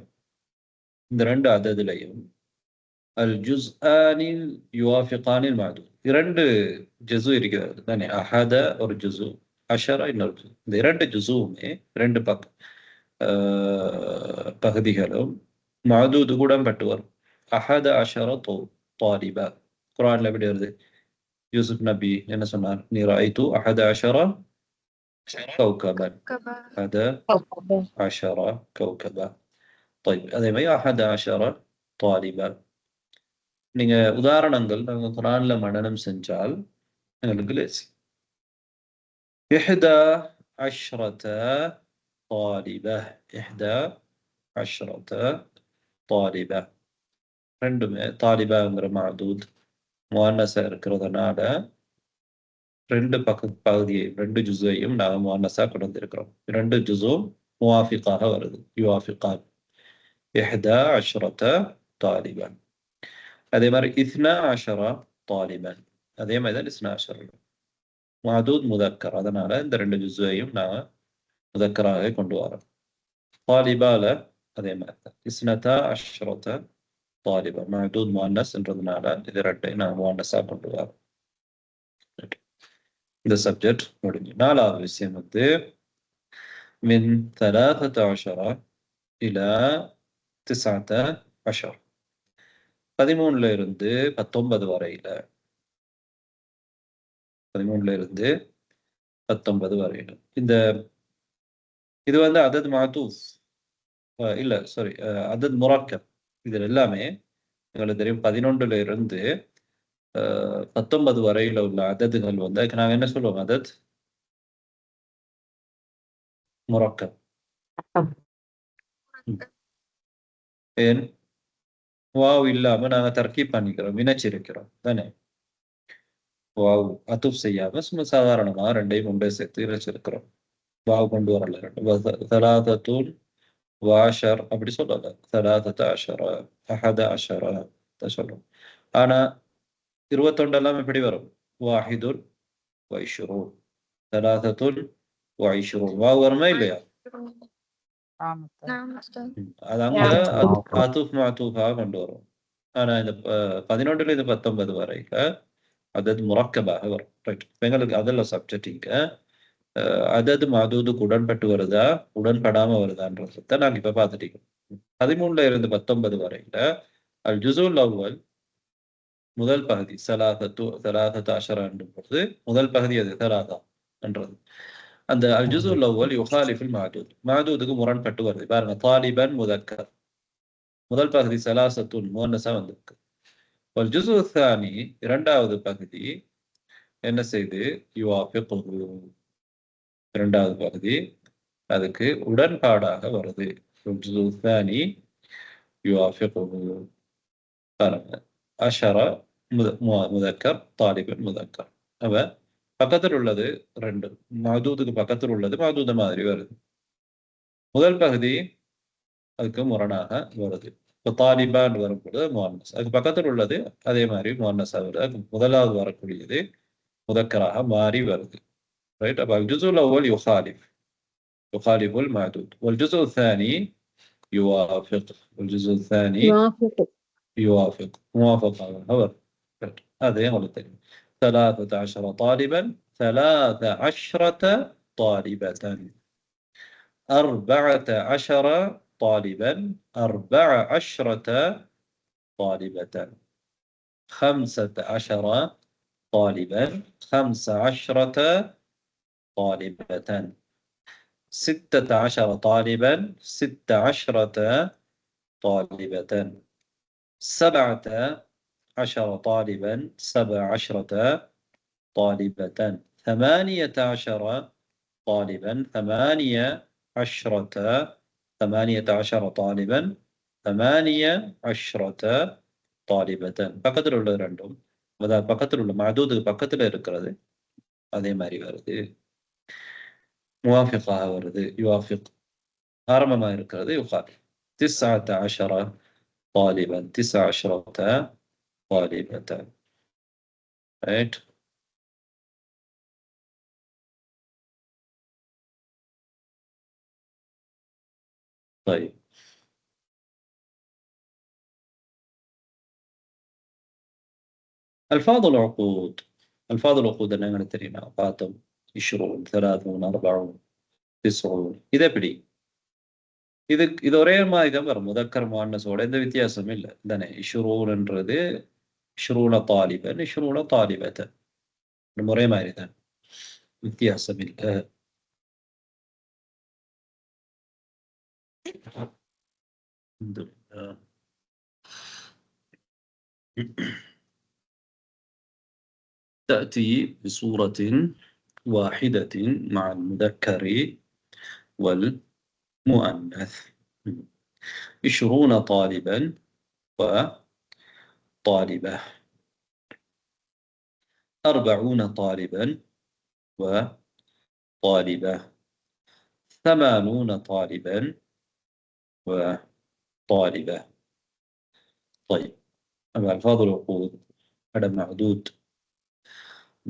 A: இந்த 2 அததுலையும் அல் ஜுஸ்ஆனில் யுவாஃபிகானில் மாதூத். 2 ஜுஸு இருக்கிறது தானே. அஹத ஒரு ஜுஸு, அஷரா இன்னொரு ஜுஸு. இந்த 2 ஜுஸுவுமே 2 பகுதிகளும் மாதூது கூட பட்டு வரும். 11 طالبا. குர்ஆன்ல எப்படி வருது? யூசுப் நபி என்ன சொன்னார்? நீ ரஅய்து 11 கௌகபன். 11 கௌகபா. طيب அதே மாதிரி 11 طالبا. நீங்க உதாரணங்கள் நாங்க குர்ஆன்ல மனனம் செஞ்சால் உங்களுக்கு லேசி. 11 طالبة 11 طالبة. ரெண்டுமே தாலிபாங்கிற மாதூத் முஅன்னஸா இருக்கிறதுனால 2 பகுதியை 2 ஜுஸையும் நாங்கள் முஅன்னஸா கொண்டு வந்திருக்கிறோம். 2 ஜுஸும் முவாஃபிகாக வருது, யுவாஃபிகான். 11 طالبا. அதே மாதிரி 12 طالبا அதே மாதிரி தான் 12 மாதூத் முதக்கர். அதனால இந்த 2 ஜுஸ்வையும் நான் முதக்கராக கொண்டு வரேன். طالبால அதே மாதிரி தான் 12 طالبا மாதூத் முஅன்னஸ்ன்றதுனால இது 2 நான் முஅன்னஸா கொண்டு வரேன். இந்த சப்ஜெக்ட் முடிஞ்சு. 4வது விஷயம் வந்து من 13 إلى 19 13ல இருந்து 19 வரையில 13ல இருந்து 19 வரையில இந்த இது வந்து அதத் மாதூஸ் இல்ல சாரி அதத் முரக்கப். இதில் எல்லாமே எங்களுக்கு தெரியும் 11ல இருந்து 19 வரையில உள்ள அததுகள் வந்து அதுக்கு நாங்கள் என்ன சொல்லுவோம்? அதத் முரக்கப். ஏன் வாவ் இல்லாம நாங்க தர்கீப் பண்ணிக்கிறோம், இணைச்சிருக்கிறோம் தானே. வாவ் அத்துப் செய்யாம சும்மா சாதாரணமா 2ஐயும் ஒன்றே சேர்த்து இணைச்சிருக்கிறோம். வாவ் கொண்டு வரல. 3 வாஷர் அப்படி சொல்லல. 13 11 சொல்றோம். ஆனா 21 எல்லாம் எப்படி வரும்? வாஹிதுன் வைஷ்ரூன் 23 வாவ் வருமா இல்லையா? அது அங்க ஆத்துஃப் மாத்தூஃபாக கொண்டு வரும். ஆனா இந்த 11ல இது 19 வரையில அதது முரக்கபாக வரும். ரைட். எங்களுக்கு அதெல்லாம் சப்ஜெக்ட் இங்க அதது மாதூதுக்கு உடன்பட்டு வருதா உடன்படாம வருதான்றதை நாங்கள் இப்ப பார்த்துட்டீங்க. 13ல இருந்து 19 வரையில அல் ஜுஸுல் அவ்வல் முதல் பகுதி 13 என்றது முதல் பகுதி அது 3 என்றது. அந்த அல் ஜுஸுல் அவ்வல் யுகாலிஃபில் மாதூத் மாதூதுக்கு முரண்பட்டு வருது. பாருங்க, தாலிபன் முதக்கர் முதல் பகுதி 3 முஅன்னஸா வந்திருக்கு. ஒரு ஜுஸு சானி இரண்டாவது பகுதி என்ன செய்து? யுவாஃபிகுஹு இரண்டாவது பகுதி அதுக்கு உடன்பாடாக வருது. ஜுஸு சானி யுவாஃபிகுஹு. பாருங்க, அஷர முதக்கர் தாலிபன் முதக்கர். அவ பக்கத்தில் உள்ளது 2 மாதூதுக்கு பக்கத்தில் உள்ளது மாதூத மாதிரி வருது. முதல் பகுதி அதுக்கு முரணாக வருது. இப்போ தாலிபான் வரும்பொழுது முஅன்னஸ், அதுக்கு பக்கத்தில் உள்ளது அதே மாதிரி முஅன்னஸா வருது. அதுக்கு முதலாவது வரக்கூடியது முதக்கராக மாறி வருது. ரைட். அப்ப الجزء الأول يخالف المعدود والجزء الثاني يوافق والجزء الثاني يوافق موافقة هو. هذا يغلط. 13 طالبا 13 طالبة 14 طالبا 14 طالبة 15 طالبا 15 طالبة 16 طالبا 16 طالبة 17 طالبا 17 طالبة 18 طالبا 18 طالبا 18 طالبة. பக்கத்தில் உள்ள 2ம் அதாவது பக்கத்தில் உள்ள மஅதூதுக்கு பக்கத்தில் இருக்கிறது அதே மாதிரி வருது. முவாஃபிகாக வருது. யுவாஃபிக் ஆரம்பமாக இருக்கிறது யுகாலிஃப். 19 طالبا 19 طالبة. ரைட். طيب ألفاظ العقود. ألفاظ العقود اللي أنا ترينا قاتم 20 30 40 90 இது எப்படி? இது ஒரே மாதிரி தான் வரும். முதக்கர் முஅன்னஸோட எந்த வித்தியாசமும் இல்லை தானே. 20ன்றது 20 طالبا 20 طالبة ஒரே மாதிரி தான், வித்தியாசம் இல்லை. تأتي بصورة واحدة مع المذكر والمؤنث. 20 طالبا وطالبة 40 طالبا وطالبة 80 طالبا وطالبة. طيب ألفاظ العقود هذا معدود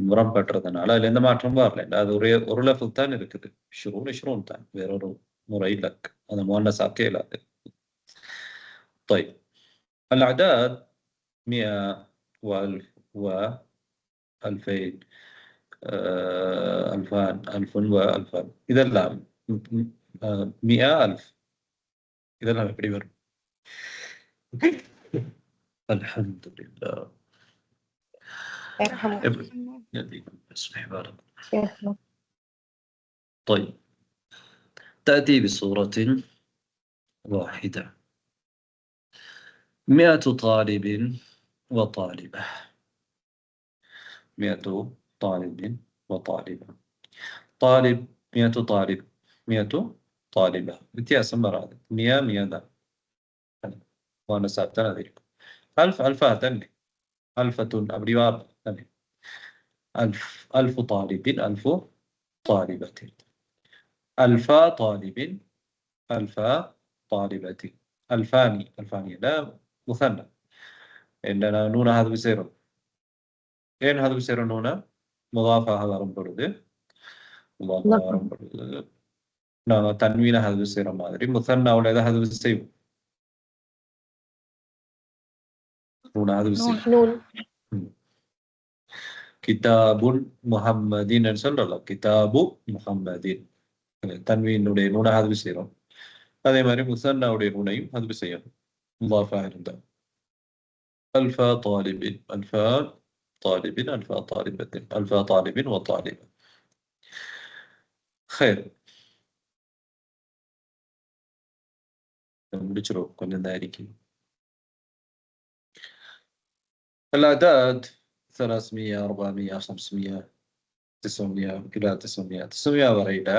A: முரம்பற்றதுனால அதில் எந்த மாற்றமும் வரல. அது ஒரு லெஃபல் தான் இருக்குது. ஷுரூன் தான், வேறொரு முறை இல்லை. அந்த முன்னஸ் ஆக்கே இல்லாது. طيب الأعداد 100 و1000 و2000 2000 1000 و2000 இதெல்லாம் 100 1000 இதெல்லாம் எப்படி வரும்؟ அல்ஹம்துலில்லாஹ். طيب تأتي بصورة واحدة 100 طالب وطالبة 100 طالب وطالبة طالب 100 طالب 100 طالبة வித்தியாசம் வராது. 100 தான் முன்னஸாத் தான் அது இருக்கும். 1000 1000 தான் அல்ஃபத்துன் அப்படி வராது. 1000 طالب 1000 طالبة 1000 طالب 1000 طالبة 2000 لا مثنى إننا نون هذا بيصير إيه هذا بيصير نون مضافة هذا رمبرده مضافة رمبرده نعم تنوين هذا بيصير ما أدري مثنى ولا هذا بيصير نون هذا بيصير
B: نون
A: كتاب محمدين نسأل الله كتاب محمدين تنوين نون هذا بيصير هذا ما ري مثنى ولا نونيم هذا بيصير مضافة عنده 1000 طالب 1000 طالب 1000 طالبة 1000 طالب وطالبة خير முடிச்சிரும் கொஞ்சம் தான் இருக்கு. الأعداد 300 400 500 900 إلى 900 900 வரையில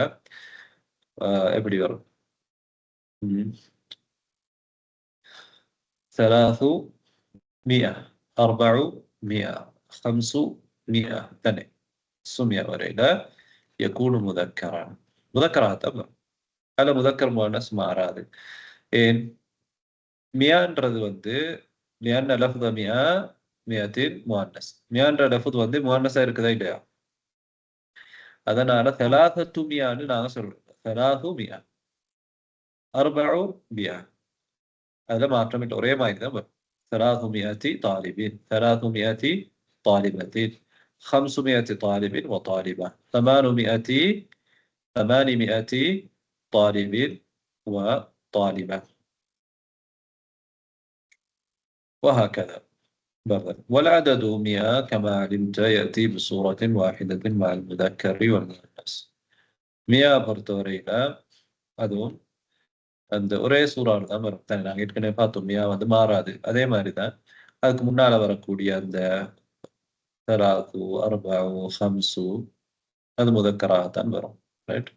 A: எப்படி வரும்? 300 400 500 ثانية 900 வரையில يكون مذكرا مذكرا طبعا على مذكر مؤنث மாறாது. ஏன் 100ன்றது வந்து لأن لفظ 100 100 مؤنث 100ன்ற லஃப்ஸ் வந்து முஅன்னஸா இருக்குதா இல்லையா? அதனால 300ன்னு நாங்க சொல்றோம். 300 400 هذا ما أعتمد أوريه ما يقدر 300 طالب 300 طالبة 500 طالب وطالبة 800 طالب وطالبة وهكذا برضه. والعدد 100 كما علمت يأتي بصورة واحدة مع المذكر والمؤنث 100 பொறுத்தவரையில அதுவும் அந்த ஒரே சூறாவில் தான் வரும். நாங்கள் ஏற்கனவே பார்த்தோம் 100 வந்து மாறாது. அதே மாதிரி தான் அதுக்கு முன்னால வரக்கூடிய அந்த 3 4 5 அது முதக்கராக தான் வரும். ரைட்.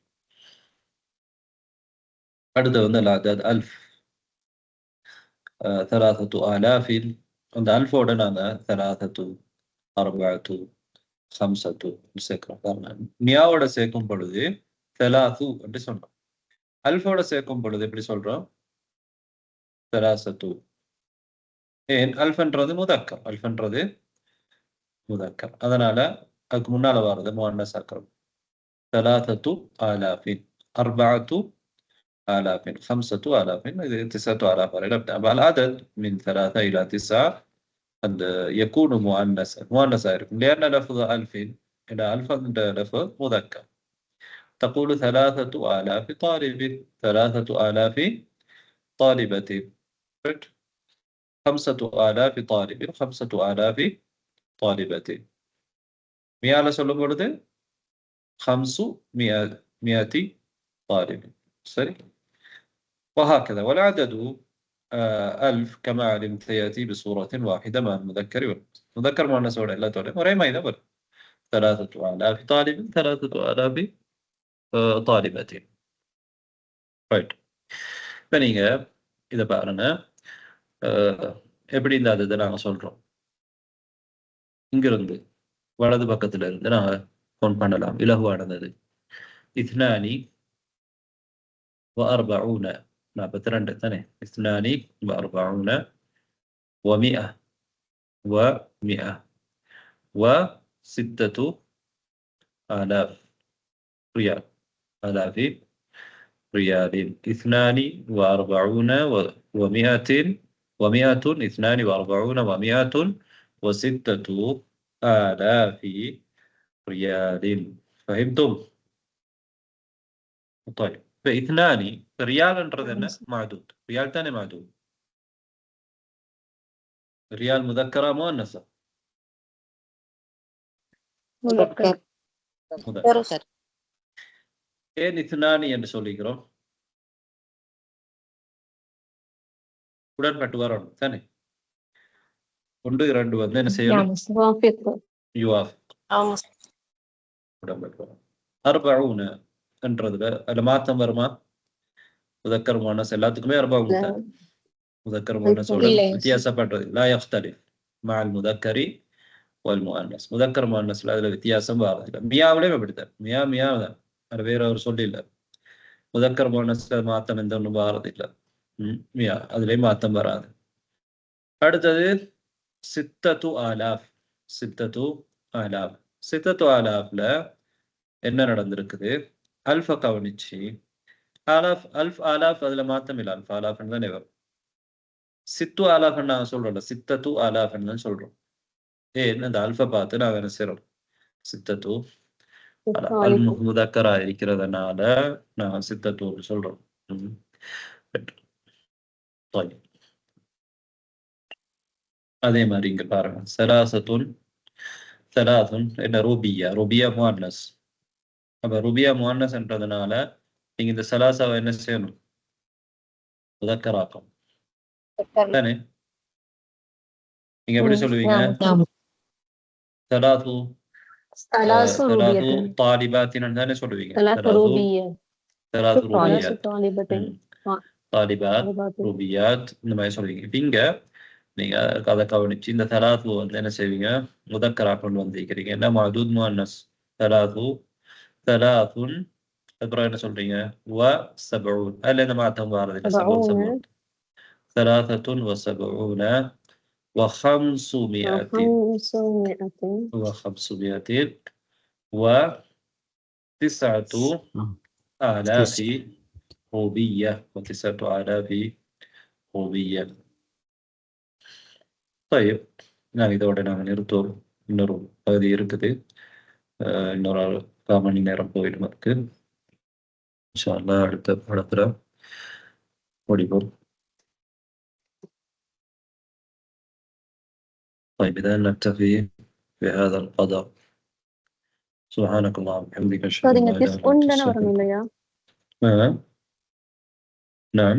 A: அடுத்து வந்து الأعداد 1000 3000 அந்த 1000ஓட நாங்கள் 3 4 5 சேர்க்கிறோம். 100வோட சேர்க்கும் பொழுது 3 அப்படி சொன்னோம். 1000ஓட சேர்க்கும் பொழுது எப்படி சொல்றோம்? 3 ஏன் 1000ன்றது முதக்கர் 1000ன்றது முதக்கர் அதனால அதுக்கு முன்னால வர்றது முஅன்னஸ் ஆக்குறோம். 3000 4000 5000 இது 9000 வரை نبدأ العدد من 3 إلى 9 قد يكون مؤنثا لأن لفظ 1000 إلى 1000 لفظ مذكر تقول 3000 طالب 3000 طالبة 5000 طالب 5000 طالبة 100 சொல்லும் பொழுது 500 طالب சரி. وهكذا والعدد 1000 كما علمت يأتي بصورة واحدة مع المذكر والمؤنث مذكر مؤنث ولا لا تقول وري ما يدبر 3000 طالب 3000 طالبة ரைட். இப்போ நீங்க இதை பாருங்க எப்படி இந்த அதை நாங்கள் சொல்றோம். இங்கிருந்து வலது பக்கத்துல இருந்து நாங்கள் கவுண்ட் பண்ணலாம். இலகுவானது 42 42 தானே 42 و40 و100 ومئة وستة آلاف ريال آلاف ريال 42 ومئة 42 ومئة وستة آلاف ريال. فهمتم؟ طيب فاثنان ريال என்ன معدود ريال தானே معدود ريال مذكرة مؤنثة
B: مذكر
A: مذكر ஏன் இத்னானி என்று சொல்லுகிறோம் உடன்பட்டு வரணும் தானே ஒன்று இரண்டு வந்து என்ன செய்யணும்
B: وافق
A: யுவாஃபிக் உடன்பட்டு வரணும் அர்பஊன என்றதுல அதுல மாத்தம் வருமா முதக்கர் முஅன்னஸ் எல்லாத்துக்குமே அர்பஊன் தான் முதக்கர் முஅன்னஸ் வித்தியாசப்படுறது லா யஃப்தலிஃப் மஅல் முதக்கரி வல் முஅன்னஸ் முதக்கர் முஅன்னஸ்ல அதுல வித்தியாசம் வரதில்லை மியாவிலே அப்படித்தான் மியா தான் அது வேற ஒரு சொல்லி இல்லை முதக்கர் முஅன்னஸ்ல மாத்தம் எந்த ஒன்றும் வரதில்லை மியா அதுலயும் மாத்தம் வராது. அடுத்தது சித்தத்து ஆலாஃப்ல என்ன நடந்திருக்குது அல்ஃப கவனிச்சு அல்ஃப் ஆலாஃப் அதுல மாத்தம் இல்லை அல்ஃப் ஆலாஃப்னு தானே வரும் சித்து ஆலாஃப்னு நாங்க சொல்றோம்ல சித்தத்து ஆலாஃப்னு தான் சொல்றோம் ஏன் அந்த அல்ஃப பார்த்து நாங்க என்ன செய்யறோம் சித்தத்து அல் முதக்கரா இருக்கிறதுனால நாங்க சித்தத்து சொல்றோம். அதே மாதிரி இங்க பாருங்க சலாசத்துன் என்ன ரூபியா முஅன்னஸ் அப்ப ரூபியா முஅன்னஸ்ன்றதுனால நீங்க இந்த சலாசாவை என்ன செய்யணும் முதக்கராக்கம் தானே நீங்க எப்படி சொல்லுவீங்க சலாத்து தாலிபாத்தின் தானே சொல்லுவீங்க தாலிபாத் ரூபியாத் இந்த மாதிரி சொல்லுவீங்க. இப்ப இங்க நீங்க அதை கவனிச்சு இந்த தலாத்து வந்து என்ன செய்வீங்க முதக்கரா கொண்டு வந்திருக்கிறீங்க என்ன மஅதூத் முஅன்னஸ் தலாத்துன் அப்புறம் என்ன சொல்றீங்க وسبعون அதுல இந்த மாத்தம் வரது இல்லை 70 ثلاثة وسبعون وخمسمائة وتسعة آلاف روبية وتسعة آلاف روبية. طيب நான் இதோட நாங்கள் நிறுத்துவோம் இன்னொரு பகுதி இருக்குது இன்னொரு 1/4 மணி நேரம் போயிடும் இருக்கு இன்ஷா அல்லாஹ் அடுத்த படத்துல முடிப்போம். طيب إذا نكتفي بهذا القدر سبحانك اللهم وبحمدك أشهد أن لا إله إلا أنت نعم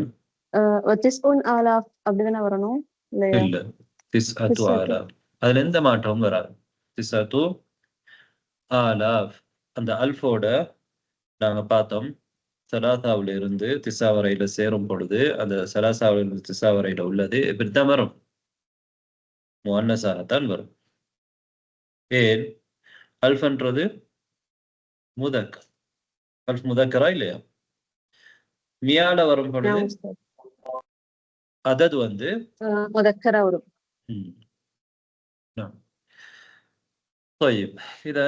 B: وتسعون آلاف அப்படிதானே வரணும்
A: இல்ல திஸ்அத்து ஆலாஃப் அதுல எந்த மாற்றமும் வராது திஸ்அத்து ஆலாஃப் அந்த அல்ஃபோட நாங்க பார்த்தோம் சலாசாவில இருந்து திசா வரையில சேரும் பொழுது அந்த சலாசாவில இருந்து திசா வரையில உள்ளது இப்படித்தான் வரும் முஅன்னஸாகத்தான் வரும். ஏன் அல்ஃப்ன்றது முதக்கர் அல்ஃப் முதக்கரா இல்லையா மியால வரும் பொழுது அதது வந்து
B: முதக்கரா வரும்.
A: نعم طيب إذا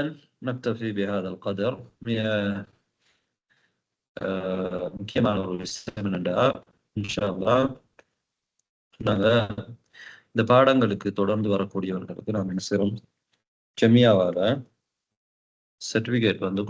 A: نكتفي بهذا القدر முக்கியமான ஒரு விஷயம் என்னடா இன்ஷா அல்லாஹ் நாங்க இந்த பாடங்களுக்கு தொடர்ந்து வரக்கூடியவர்களுக்கு நாம் என்ன செய்றோம் ஜமியாவால சர்டிபிகேட் வந்து